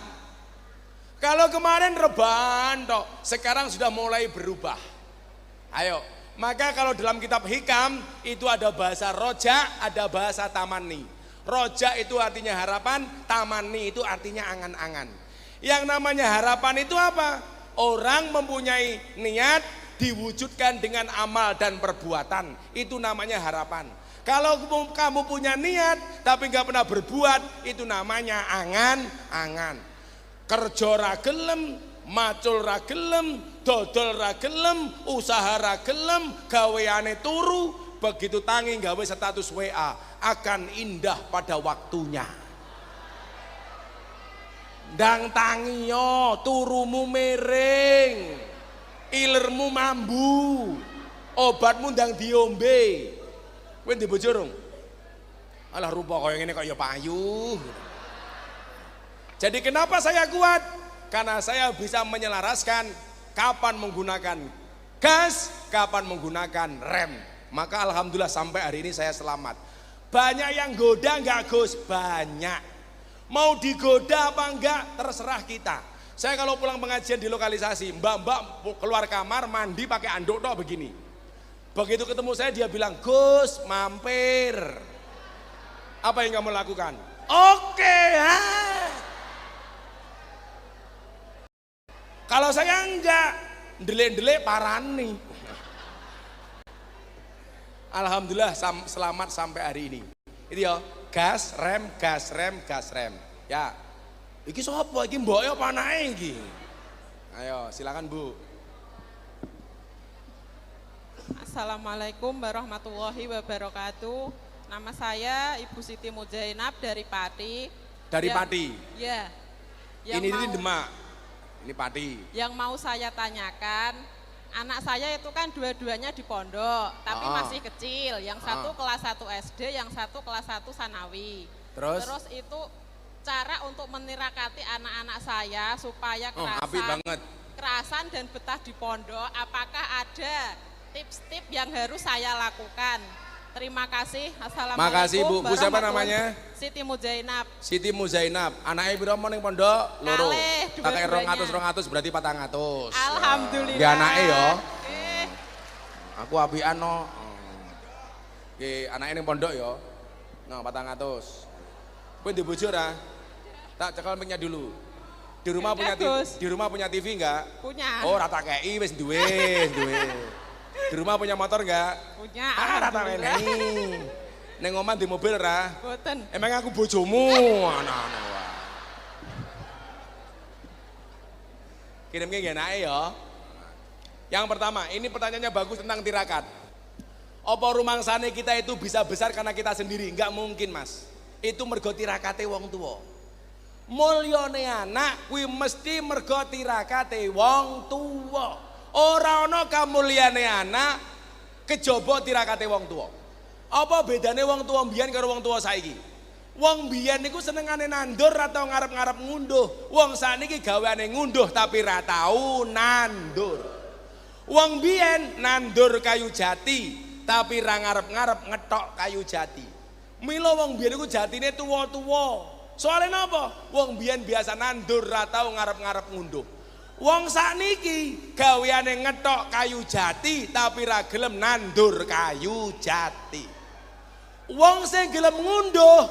Kalau kemarin rebahan toh, sekarang sudah mulai berubah. Ayo, maka kalau dalam kitab hikam itu ada bahasa roja, ada bahasa tamani. Roja itu artinya harapan, tamani itu artinya angan-angan. Yang namanya harapan itu apa? Orang mempunyai niat diwujudkan dengan amal dan perbuatan, itu namanya harapan. Kalau kamu punya niat tapi nggak pernah berbuat, itu namanya angan-angan. Kerja ra gelem, macul ra gelem, dodol ra gelem, usaha ra gelem, gaweane turu, begitu tangi gawe status WA, akan indah pada waktunya. Ndang tangi yo, turumu miring, ilermu mambu, obatmu ndang diombe. Kowe ndek bojo rung? Alah rupa kaya ngene kok ya payu. Jadi kenapa saya kuat? Karena saya bisa menyelaraskan kapan menggunakan gas, kapan menggunakan rem. Maka alhamdulillah sampai hari ini saya selamat. Banyak yang goda enggak Gus? Banyak. Mau digoda apa enggak terserah kita. Saya kalau pulang pengajian di lokalisasi, mbak-mbak keluar kamar mandi pakai anduk toh begini. Begitu ketemu saya dia bilang, Gus mampir. Apa yang kamu lakukan? Oke, ha. Kalau saya enggak, delik-delik parani. Alhamdulillah selamat sampai hari ini. Itu ya, gas, rem, gas, rem, gas, rem. Ya, iki sapa? Iki mboke apa anake iki? Ayo, silakan Bu. Assalamualaikum warahmatullahi wabarakatuh. Nama saya Ibu Siti Mujainab dari Pati. Dari Pati? Ya. Ini Demak, ini Pati. Yang mau saya tanyakan, anak saya itu kan dua-duanya di pondok, tapi masih kecil. Yang satu kelas 1 SD, yang satu kelas 1 Sanawi. Terus itu cara untuk menirakati anak-anak saya supaya kerasan dan betah di pondok, apakah ada tips-tips yang harus saya lakukan? Terima kasih. Assalamualaikum. Makasih Bu. Bu siapa namanya? Siti Mujainab. Siti Mujainab. Anaknya piro ning pondok? Loro. Kalih, Tak 200 berarti 400. Alhamdulillah. Ya anake yo. Aku apian no. Nggih, anake ning pondok yo. No 400. Kowe ndek bojo ora? Tak cekal mic-nya dulu. Di rumah punya TV enggak? Punya. Oh, rata kei wis duwe. Di rumah punya motor enggak? Punya. Rata menehi. Neng omah di mobil ra? Boten. Emang aku bojomu anak-anak wae. Kirim-kirim nggih enake ya. Yang pertama, ini pertanyaannya bagus tentang tirakat. Apa rumangsane kita itu bisa besar karena kita sendiri? Enggak mungkin, Mas. Itu mergo tirakate wong tuwa. Mulyane anak kuwi mesti mergo tirakate wong tuwa. Ora ana kamulyane anak kejaba tirakate wong tuwa. Apa bedane wong tuwa mbiyen karo wong tuwa saiki? Wong mbiyen niku senengane nandur atau ngarep-ngarep ngunduh. Wong saniki gaweane ngunduh tapi ra tau nandur. Wong mbiyen nandur kayu jati tapi ra ngarep-ngarep ngetok kayu jati. Mila wong mbiyen niku jatine tuwa-tuwa. Soalnya napa? Wong mbiyen biasa nandur ra tau ngarep-ngarep ngunduh. Wong sakniki gaweane ngetok kayu jati tapi ra gelem nandur kayu jati. Wong sing gelem ngunduh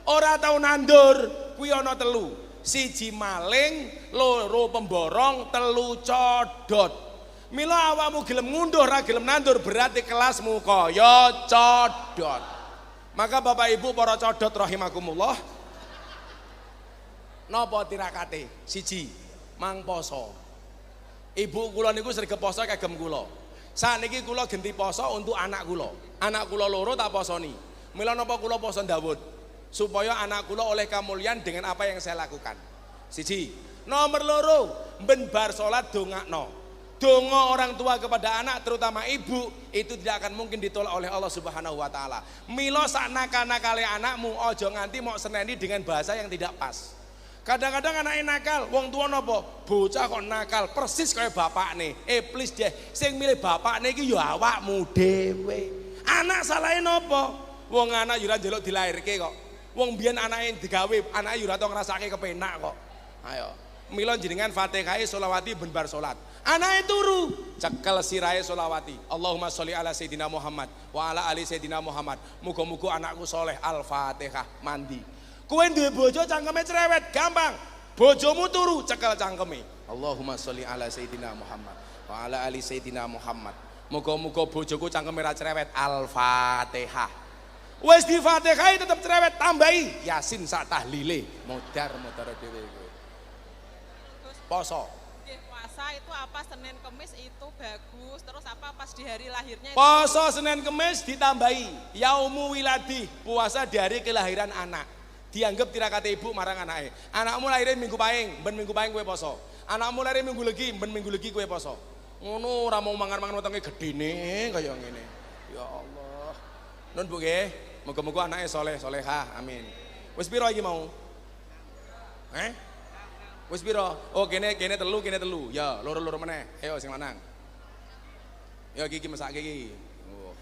ora tau nandur kuwi ana 3. 1 maling, 2 pemborong, 3 codot. Mila awakmu gelem ngunduh ra gelem nandur berarti kelasmu kaya codot. Maka Bapak Ibu para codot rahimakumullah, napa tirakate? 1, mang poso. Ibu kula niku sregep poso kagem kula. Saniki kula genti poso untuk anak kula. Anak kula 2 tak posoni. Mila napa kula poso Daud? Supaya anak kula oleh kamulyan dengan apa yang saya lakukan. 1. Nomor 2, ben bar salat dongakno. Donga orang tua kepada anak terutama ibu itu tidak akan mungkin ditolak oleh Allah Subhanahu wa taala. Mila sak nakal-nakale anakmu aja nganti mok seneni dengan bahasa yang tidak pas. Kadang-kadang anaknya nakal, wong tua nopo, bocah kok nakal, persis kayak bapakne. Please deh, sing milih bapakne iki ya awakmu dhewe. Anak salahe nopo? Wong anak yo ora njaluk dilairke kok. Wong biyen anake digawe, anake yo ora tau ngrasake kepenak kok. Ayo, mila jenengan Fatihah sholawati ben bar salat. Anake turu, cekel sirahe sholawati. Allahumma sholli ala sayyidina Muhammad wa ala ali sayyidina Muhammad. Muga-muga anakku soleh. Al-Fatihah, mandi. Kowe duwe bojo cangkeme cerewet, gampang. Bojomu turu, cekel cangkeme. Allahumma sholli ala sayyidina Muhammad wa ala ali sayyidina Muhammad. Muga-muga bojoku cangkeme ra cerewet. Al-Fatihah. Wis di Fatihah tetep cerewet, tambahi Yasin sak tahlile. Modar dhewe kowe. Poso. Puasa itu apa Senin Kemis itu bagus, terus apa pas di hari lahirnya? Poso Senin Kemis ditambahi yaumu wiladi, puasa di hari kelahiran anak. Dianggap tirakate ibu marang anake. Anakmu lahirnya minggu paing, ben minggu paing kowe poso. Anakmu lahir minggu legi, ben minggu legi kowe poso. Ngono ora mau mangan-mangan wetenge gedene kaya ngene. Ya Allah. Nun Bu nggih, muga-muga anake soleh solehah. Amin. Wis pira iki mau? Wis pira? Oh kene telu. Ya, loro meneh. Ayo sing lanang. Ya iki mesake iki. Oh.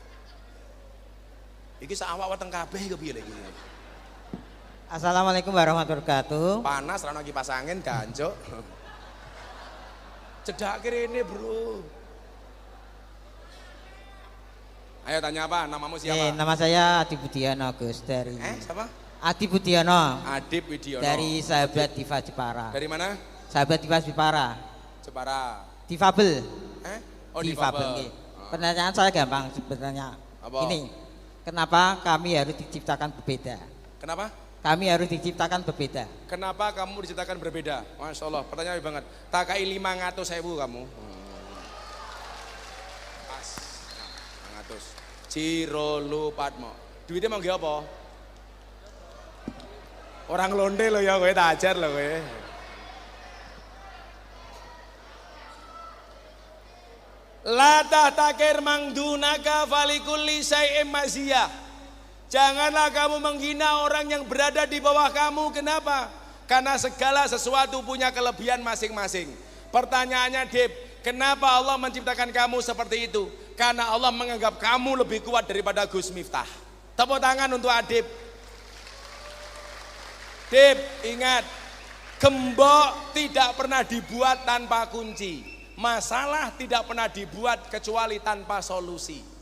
Iki sak awak weteng kabeh iki piye lagi? Assalamualaikum warahmatullahi wabarakatuh. Panas ra ono kipas angin gancuk. Cedak kene, Bro. Ayo tanya apa? Namamu siapa? Nama saya Adi Budiono, Gus, dari siapa? Adi Budiono. Adip Widiono. Dari Sahabat Diva Jepara. Dari mana? Sahabat Diva Jepara. Jepara. Difabel. Oh, difabel. Pertanyaan saya gampang sebenarnya. Apa? Ini, kenapa kami harus diciptakan berbeda? Kenapa? Kami harus diciptakan berbeda. Kenapa kamu diciptakan berbeda? Masya Allah, pertanyaan banget. Takai 500.000 kamu. Pas. 500. Ciro lu Padmo. Duitnya mau apa? Orang londe lo ya, gue tak ajar lo gue. Latah takir mangdunaka falikulli syai'im maziyah. Janganlah kamu menghina orang yang berada di bawah kamu. Kenapa? Karena segala sesuatu punya kelebihan masing-masing. Pertanyaannya, Dip, kenapa Allah menciptakan kamu seperti itu? Karena Allah menganggap kamu lebih kuat daripada Gus Miftah. Tepuk tangan untuk Adip. Dip, ingat, gembok tidak pernah dibuat tanpa kunci. Masalah tidak pernah dibuat kecuali tanpa solusi.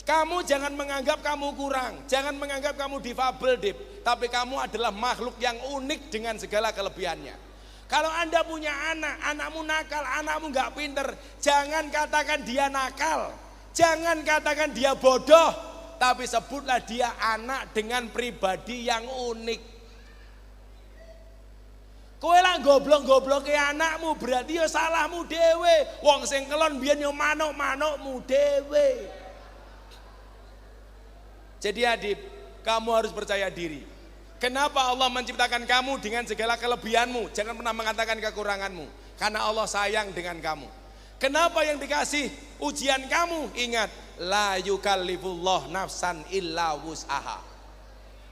Kamu jangan menganggap kamu kurang, jangan menganggap kamu difabel, Dip. Tapi kamu adalah makhluk yang unik dengan segala kelebihannya. Kalau Anda punya anak, anakmu nakal, anakmu nggak pinter, jangan katakan dia nakal, jangan katakan dia bodoh, tapi sebutlah dia anak dengan pribadi yang unik. Kowe lah goblok-goblok ke anakmu, berarti ya salahmu dewe. Wong sing kelon biyen ya manuk-manukmu dewe. Jadi Adip, kamu harus percaya diri. Kenapa Allah menciptakan kamu dengan segala kelebihanmu? Jangan pernah mengatakan kekuranganmu. Karena Allah sayang dengan kamu. Kenapa yang dikasih ujian kamu? Ingat, la yukallifullah nafsan illa wus'aha.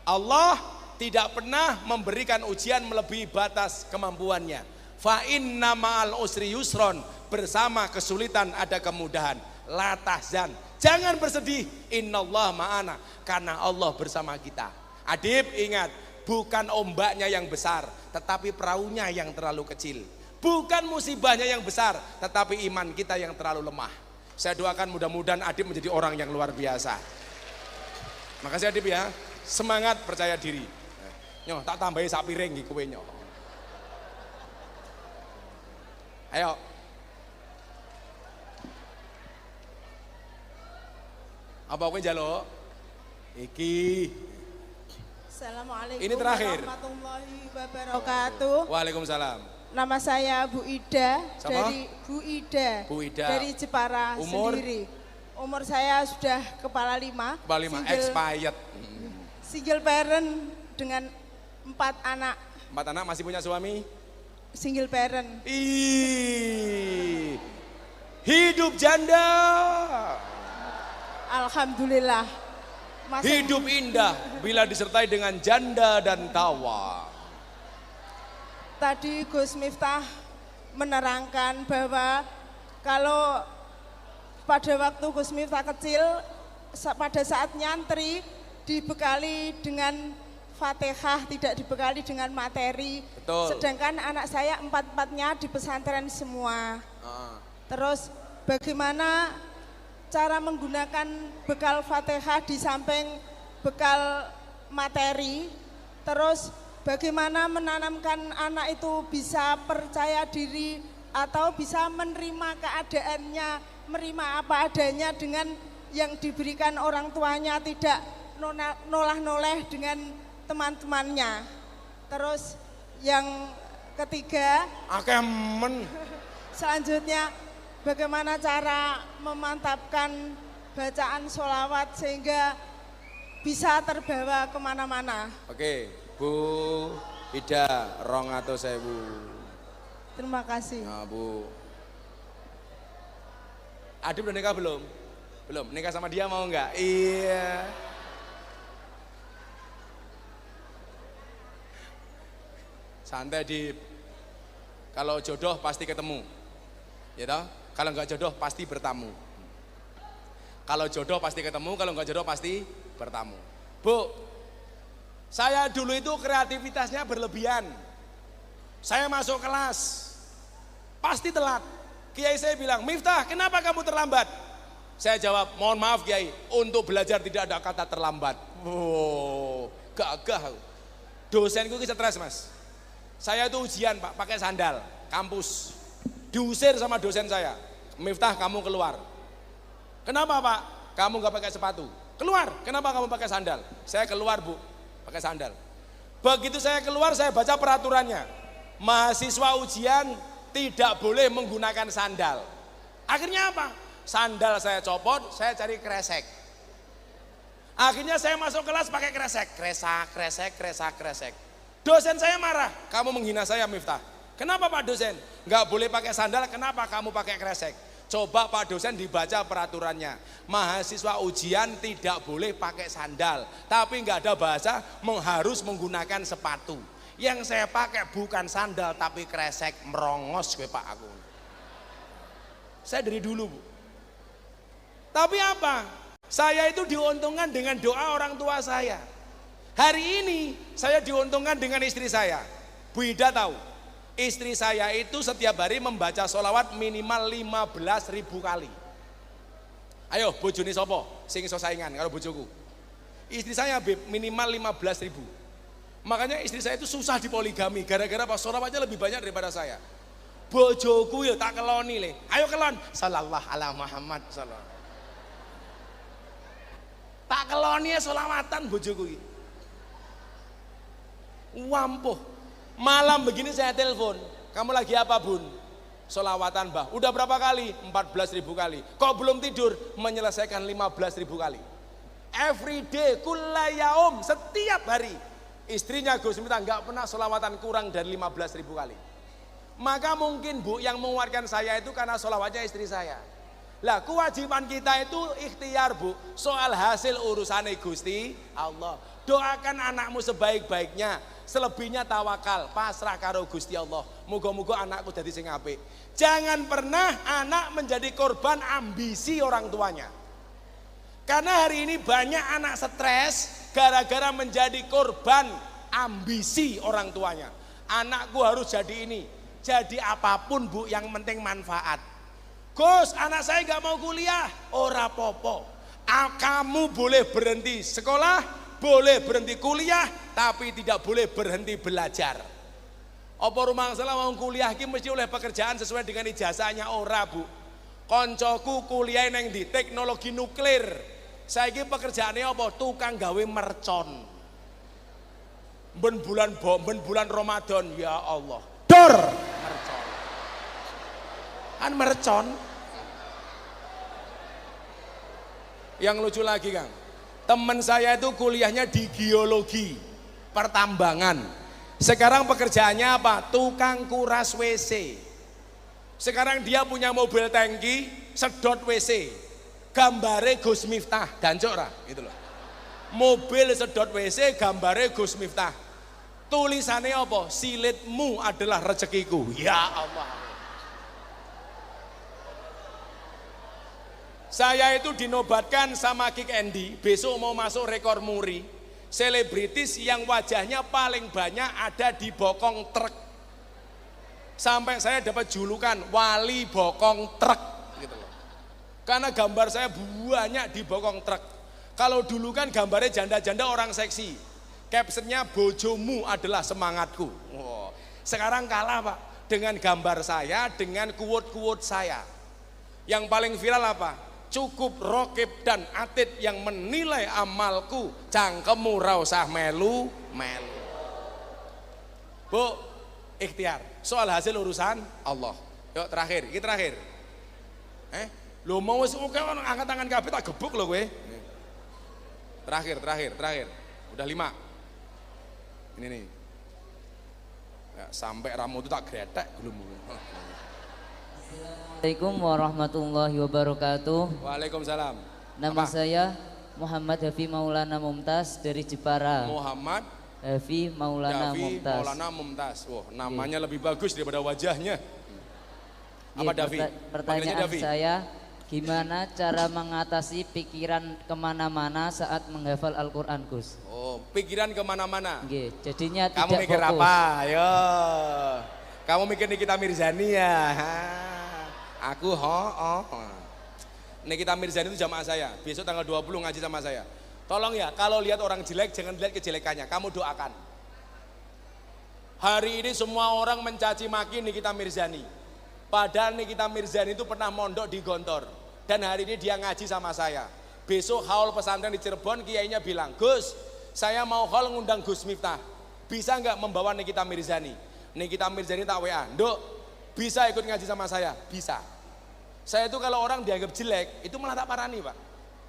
Allah tidak pernah memberikan ujian melebihi batas kemampuannya. Fa inna ma'al usri yusron, bersama kesulitan ada kemudahan. La tahzan, jangan bersedih. Innallaha ma'ana, karena Allah bersama kita. Adip, ingat, bukan ombaknya yang besar, tetapi perahunya yang terlalu kecil. Bukan musibahnya yang besar, tetapi iman kita yang terlalu lemah. Saya doakan mudah-mudahan Adip menjadi orang yang luar biasa. Makasih Adip ya, semangat, percaya diri. Nyoh, tak tambahin sak piring iki kowe nyoh. Ayo. Apa kowe njaluk? Iki. Assalamualaikum ini terakhir. Warahmatullahi wabarakatuh. Waalaikumsalam. Nama saya Bu Ida. Sama? Dari Bu Ida. Bu Ida. Dari Jepara Umur? sendiri. Umur saya sudah kepala 5. Kepala 5, expired. Single parent dengan 4 anak. 4 anak, masih punya suami? Single parent. Ih, hidup janda. Alhamdulillah. Hidup indah bila disertai dengan janda dan tawa. Tadi Gus Miftah menerangkan bahwa kalau pada waktu Gus Miftah kecil, pada saat nyantri dibekali dengan Fatihah, tidak dibekali dengan materi. Betul. Sedangkan anak saya 4-4-nya di pesantren semua. Terus bagaimana cara menggunakan bekal Fatihah di samping bekal materi, terus bagaimana menanamkan anak itu bisa percaya diri atau bisa menerima keadaannya, menerima apa adanya dengan yang diberikan orang tuanya, tidak nolah-noleh dengan teman-temannya. Terus yang ketiga, selanjutnya bagaimana cara memantapkan bacaan sholawat sehingga bisa terbawa kemana-mana. Oke, Bu Ida, 200.000. Terima kasih. Nah, Bu. Adip udah nikah belum? Belum, nikah sama dia mau enggak? Iya. Santai Dip. Kalau jodoh pasti ketemu. Ya toh? Kalau enggak jodoh pasti bertamu. Kalau jodoh pasti ketemu, kalau enggak jodoh pasti bertamu. Bu, saya dulu itu kreativitasnya berlebihan. Saya masuk kelas, pasti telat. Kiai saya bilang, Miftah kenapa kamu terlambat? Saya jawab, mohon maaf Kiai, untuk belajar tidak ada kata terlambat. Oh, gagah. Dosenku stres mas. Saya itu ujian pak, pakai sandal, kampus. Diusir sama dosen saya, Miftah kamu keluar. Kenapa pak? Kamu gak pakai sepatu. Keluar, kenapa kamu pakai sandal? Saya keluar bu, pakai sandal. Begitu saya keluar saya baca peraturannya. Mahasiswa ujian tidak boleh menggunakan sandal. Akhirnya apa? Sandal saya copot, saya cari kresek. Akhirnya saya masuk kelas pakai kresek. Kresek. Dosen saya marah, kamu menghina saya Miftah. Kenapa Pak dosen? Nggak boleh pakai sandal, kenapa kamu pakai kresek? Coba Pak dosen dibaca peraturannya. Mahasiswa ujian tidak boleh pakai sandal, tapi nggak ada bahasa harus menggunakan sepatu. Yang saya pakai bukan sandal tapi kresek, merongos gue Pak aku. Saya dari dulu Bu. Tapi apa? Saya itu diuntungkan dengan doa orang tua saya. Hari ini saya diuntungkan dengan istri saya. Bu Ida tahu, istri saya itu setiap hari membaca sholawat minimal 15.000 kali. Ayo bojone sopo sing iso saingan kalau bojoku. Istri saya Beb minimal 15.000. Makanya istri saya itu susah dipoligami gara-gara pas sholawatnya lebih banyak daripada saya. Bojoku ya tak keloni le. Ayo kelon. Sallallahu ala Muhammad sallallahu. Tak keloni ya sholawatan bojoku iki. Wampuh. Malam begini saya telepon, kamu lagi apa bun? Sholawatan Mbah, udah berapa kali? 14.000 kali. Kok belum tidur? Menyelesaikan 15.000 kali. Every day, kulla yaum, setiap hari. Istrinya Gus Miftah nggak pernah sholawatan kurang dari 15.000 kali. Maka mungkin Bu yang menguatkan saya itu karena sholawatnya istri saya. Lah kewajiban kita itu ikhtiar Bu, soal hasil urusan Gusti Allah. Doakan anakmu sebaik-baiknya, selebihnya tawakal, pasrah karo Gusti Allah. Moga-moga anakku jadi sing apik. Jangan pernah anak menjadi korban ambisi orang tuanya. Karena hari ini banyak anak stres gara-gara menjadi korban ambisi orang tuanya. Anakku harus jadi ini, jadi apapun Bu, yang penting manfaat. Gus, anak saya gak mau kuliah, ora popo. Kamu boleh berhenti sekolah, boleh berhenti kuliah, tapi tidak boleh berhenti belajar. Apa rumah salah mau kuliah ki mesti oleh pekerjaan sesuai dengan ijazahnya ora Bu. Koncoku kuliah neng di teknologi nuklir. Saiki pekerjaannya apa? Tukang gawe mercon. Ben bulan Ramadan ya Allah. Dor mercon. Kan mercon. Yang lucu lagi Kang, teman saya itu kuliahnya di geologi, pertambangan. Sekarang pekerjaannya apa? Tukang kuras WC. Sekarang dia punya mobil tangki, sedot WC. Gambare Gus Miftah, gancok ra, gitu loh. Mobil sedot WC, gambare Gus Miftah. Tulisannya apa? Silitmu adalah rezekiku. Ya Allah. Saya itu dinobatkan sama Kik Andy, besok mau masuk rekor muri. Selebritis yang wajahnya paling banyak ada di bokong truk. Sampai saya dapat julukan wali bokong truk gitu loh. Karena gambar saya banyak di bokong truk. Kalau dulu kan gambarnya janda-janda orang seksi. Captionnya bojomu adalah semangatku. Wow. Sekarang kalah Pak dengan gambar saya, dengan quote-quote saya. Yang paling viral apa? Cukup Rokib dan Atid yang menilai amalku, cangkemmu ra usah melu. Bu, ikhtiar. Soal hasil urusan Allah. Yuk terakhir, ini terakhir. Lo mau wis oke angkat tangan kabeh tak gebuk lo gue. Terakhir. Udah 5. Ini nih. Ya, sampai ramu itu tak gretek belum. Assalamualaikum warahmatullahi wabarakatuh. Waalaikumsalam. Nama saya Muhammad Hafi Maulana Mumtaz dari Jepara. Muhammad Hafi Maulana Mumtaz. Maulana Mumtaz. Wah, namanya lebih bagus daripada wajahnya. Apa Davi? Pertanyaan saya, gimana cara mengatasi pikiran kemana-mana saat menghafal Al-Quran Gus? Oh, pikiran kemana-mana. Jadinya kamu tidak mikir fokus. apa? Ayo. Kamu mikir Nikita Mirzani ya? Aku Nikita Mirzani itu jamaah saya. Besok tanggal 20 ngaji sama saya. Tolong ya, kalau lihat orang jelek jangan lihat kejelekannya. Kamu doakan. Hari ini semua orang mencaci maki Nikita Mirzani. Padahal Nikita Mirzani itu pernah mondok di Gontor. Dan hari ini dia ngaji sama saya. Besok haul pesantren di Cirebon, kiainya bilang, Gus, saya mau haul ngundang Gus Miftah. Bisa nggak membawa Nikita Mirzani? Nikita Mirzani tak WA, Nduk, bisa ikut ngaji sama saya? Bisa. Saya itu kalau orang dianggap jelek, itu malah tak parani Pak.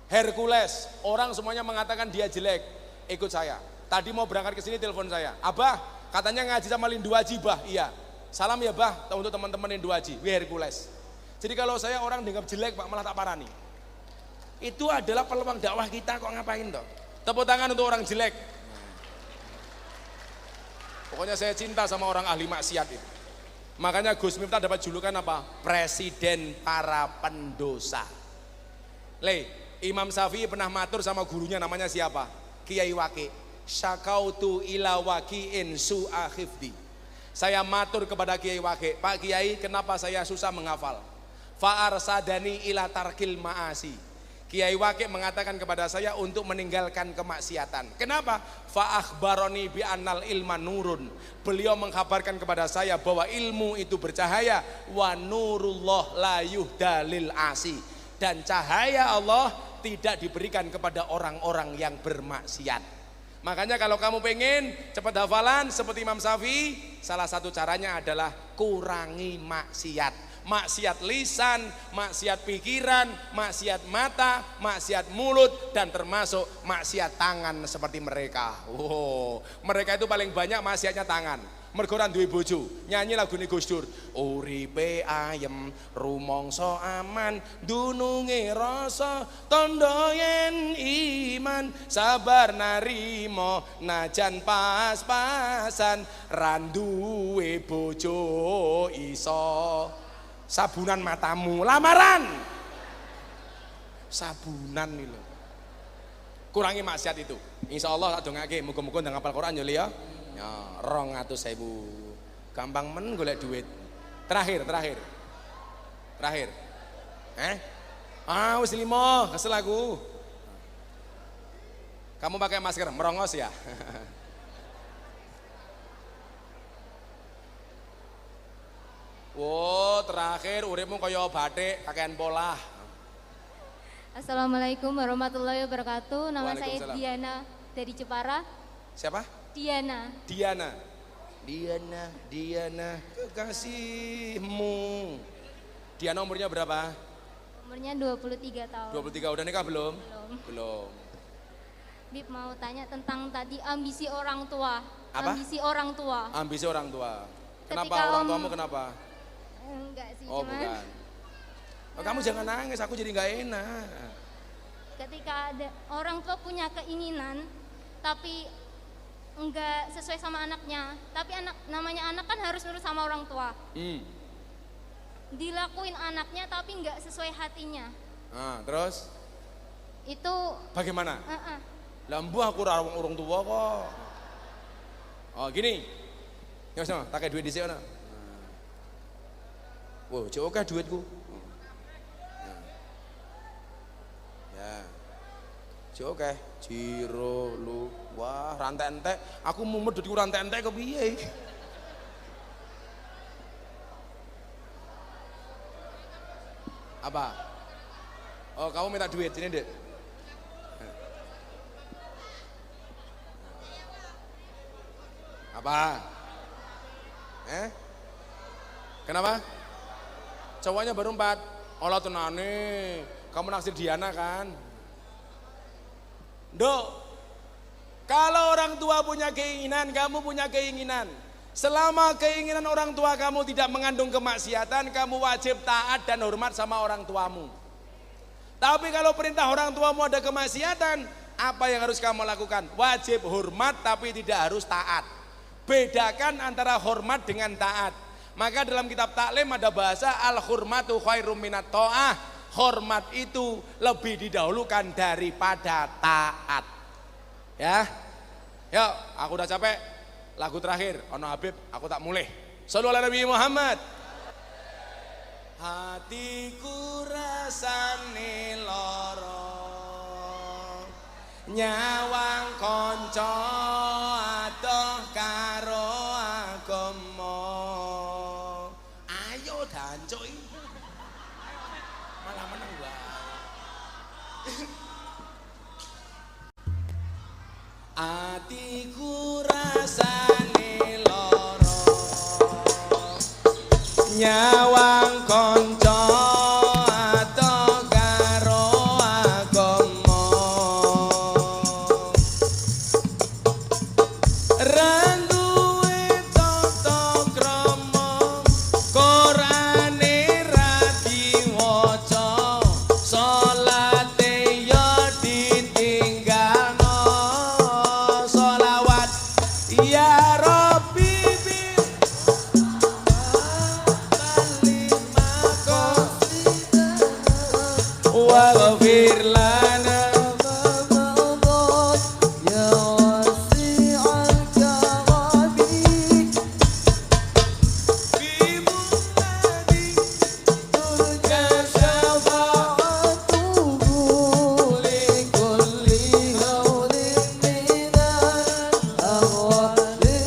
Hercules, orang semuanya mengatakan dia jelek, ikut saya. Tadi mau berangkat ke sini telepon saya, Abah, katanya ngaji sama Lindu Haji, Bah. Iya. Salam ya Bah untuk teman-teman Lindu Haji, Hercules. Jadi kalau saya orang dianggap jelek Pak, malah tak parani. Itu adalah peluang dakwah kita, kok ngapain toh? Tepuk tangan untuk orang jelek. Pokoknya saya cinta sama orang ahli maksiat itu. Makanya Gus Miftah dapat julukan apa? Presiden para pendosa. Imam Syafi'i pernah matur sama gurunya namanya siapa? Kiai Waqi. Syakautu ila waqi'in su'a khifdi. Saya matur kepada Kiai Waqi, Pak Kiai, kenapa saya susah menghafal? Fa'arsadani ila tarkil ma'asi. Kiai Waqi mengatakan kepada saya untuk meninggalkan kemaksiatan. Kenapa? Fa'akhbaroni bi'annal ilma nurun. Beliau mengkabarkan kepada saya bahwa ilmu itu bercahaya. Wa nurullah la yuhdalil asi. Dan cahaya Allah tidak diberikan kepada orang-orang yang bermaksiat. Makanya kalau kamu pengen cepat hafalan seperti Imam Syafi'i, salah satu caranya adalah kurangi maksiat. Maksiat lisan, maksiat pikiran, maksiat mata, maksiat mulut, dan termasuk maksiat tangan seperti mereka. Mereka itu paling banyak maksiatnya tangan. Mergoran duwe bojo, nyanyi lagu Gus Dur. Uripe ayem, rumangsa aman, dununge rasa, tondo yen iman, sabar narimo, najan pas-pasan, randuwe bojo iso. Sabunan matamu, lamaran. Sabunan nih loh. Kurangi maksiat itu. Insya Allah tak dongake, muga-muga ndang hafal Quran ya. Ya, 200.000. Gampang men golek duit. Terakhir. Wis 5, kesel aku. Kamu pakai masker, merongos ya? Terakhir uripmu kaya batik kakean polah. Assalamualaikum warahmatullahi wabarakatuh. Nama saya Diana dari Jepara. Siapa? Diana. Diana kekasihmu. Diana umurnya berapa? Umurnya 23 tahun. 23, udah nikah belum? Belum. Bib mau tanya tentang tadi ambisi orang tua. Apa? Ambisi orang tua. Ambisi orang tua. Kenapa Ketika orang tuamu kenapa? Enggak sih, Oh cuman bukan. Kamu jangan nangis, aku jadi nggak enak. ketika ada orang tua punya keinginan tapi enggak sesuai sama anaknya, tapi namanya anak kan harus nurut sama orang tua. Dilakuin anaknya tapi enggak sesuai hatinya. Terus? Itu bagaimana? Lambu aku orang tua kok. Oh gini. Ya wis, tak kayak duit di sini. Wow, jauh kah duitku? Ya. Jauh kah? Jiro lu. Wah, rantai entek. Aku mau medut rantai entek ke piye? Apa? Oh, kamu minta duit sini, Dek. Apa? Kenapa? Cowoknya baru 4. Olah tenane, kamu naksir Diana kan? Dok, kalau orang tua punya keinginan, kamu punya keinginan. Selama keinginan orang tua kamu tidak mengandung kemaksiatan, kamu wajib taat dan hormat sama orang tuamu. Tapi kalau perintah orang tuamu ada kemaksiatan, apa yang harus kamu lakukan? Wajib hormat tapi tidak harus taat. Bedakan antara hormat dengan taat. Maka dalam kitab taklim ada bahasa al-hurmatu khairum minat ta'ah. Hormat itu lebih didahulukan daripada taat. Ya. Yuk, aku udah capek. Lagu terakhir, Ono Habib, aku tak mulai. Shallu ala Nabi Muhammad. Hatiku rasane lara, nyawang kanca adoh karo agama. Ayo dancuki. Malah meneng wae. Atiku rasane lara, nyawang kanca adoh karo agama. Ra duwe tata krama, Qur'ane ra diwaca, salate ya ditinggalno. Sholawat ya Rabbi bil waghfir lana ya wasi'al karami bi mu'mini turja syafa'atuhu li kulli hawlin minal ahwali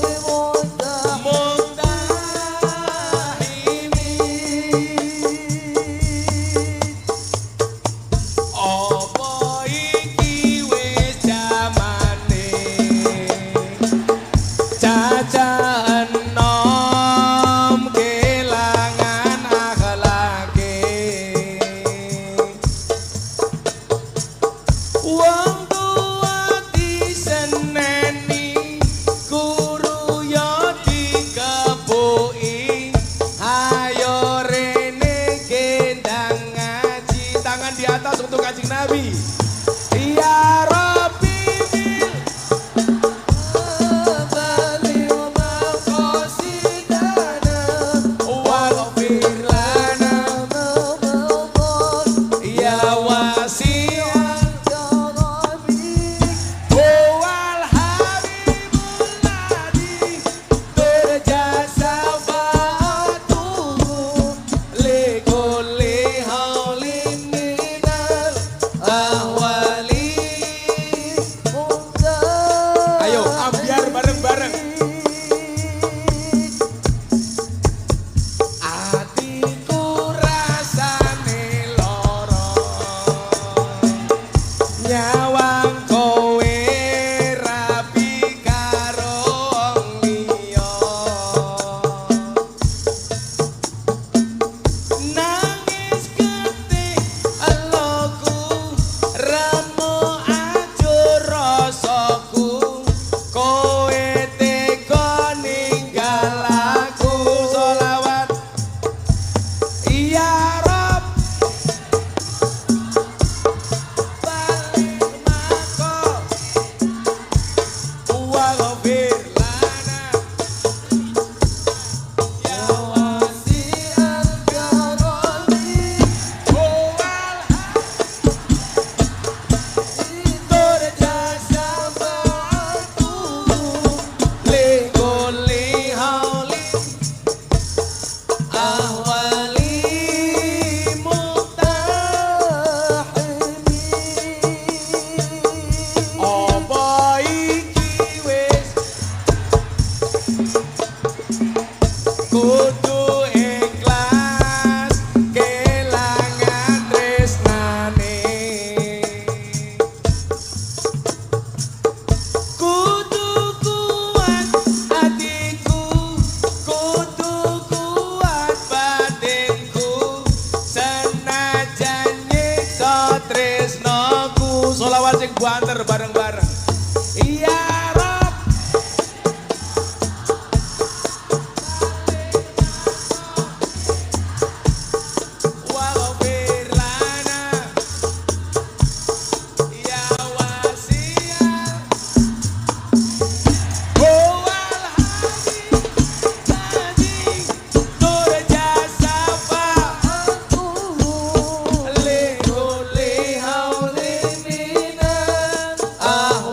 Apa iki wis jamane cacahan nom kelangan akhlake. Wong tua diseneni, guru yo dikepuki, ayo rene gendang ngaji. Tangan di atas untuk Kanjeng Nabi. Ya Rabbi bil baligh maqasidana waghfir lana ya wasi'al karami huwal habibul ladzi turja syafa'atuhu li kulli haulin minal ahwali. Ayo ambiar bareng-bareng. Atiku rasane lara, nyawang kowe rapi karo wong liya. Nangis getih eloku, remo ajur rasaku, kowe tega ninggal aku. Sholawat ya Rabb baligh maqasidana waghfir lana ya wasi'al karami huwal turja syafa'atuhu li kulli haulin ahwali muhtahimi. Apa iki wis kudu ikhlas kelangan tresnane, kudu kuat hatiku, kudu kuat batinku, senajan nyiksa tresnaku. Sholawat sing banter bareng-bareng. Ya Rabb waghfir lana ya wasi'al huwal habib ladzi turja syafa'atuhu li kulli haulin minal ahwali.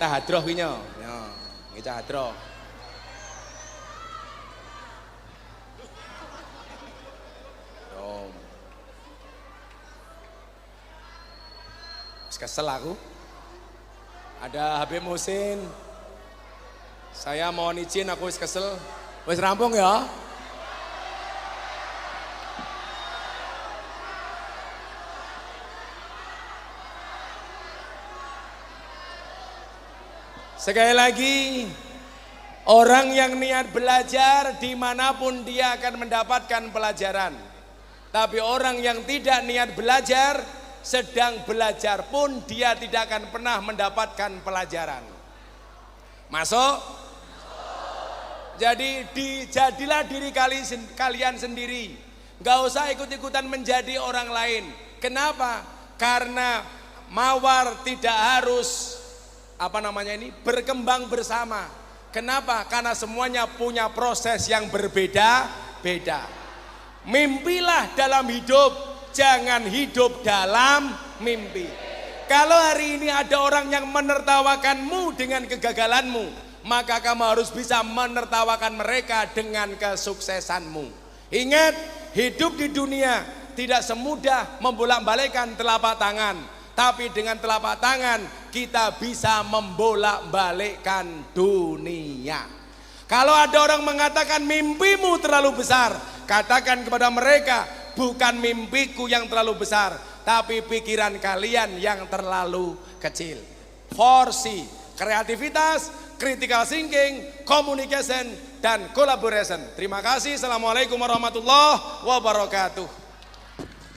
cah hadroh ki nyo. Ya, nggih cah hadroh. Kesel aku. Ada Habib Musin. Saya mohon izin, aku wis kesel. Wis rampung ya. Sekali lagi, orang yang niat belajar dimanapun dia akan mendapatkan pelajaran. Tapi orang yang tidak niat belajar, sedang belajar pun dia tidak akan pernah mendapatkan pelajaran. Masuk? Jadi jadilah diri kalian sendiri. Gak usah ikut-ikutan menjadi orang lain. Kenapa? Karena mawar tidak harus berkembang bersama. Kenapa? Karena semuanya punya proses yang berbeda-beda. Mimpilah dalam hidup. Jangan hidup dalam mimpi. Kalau hari ini ada orang yang menertawakanmu dengan kegagalanmu, maka kamu harus bisa menertawakan mereka dengan kesuksesanmu. Ingat, hidup di dunia tidak semudah membolak-balikkan telapak tangan, tapi dengan telapak tangan kita bisa membolak-balikkan dunia. Kalau ada orang mengatakan mimpimu terlalu besar, katakan kepada mereka, bukan mimpiku yang terlalu besar, tapi pikiran kalian yang terlalu kecil. 4C, kreativitas, critical thinking, communication, dan collaboration. Terima kasih. Assalamualaikum warahmatullahi wabarakatuh.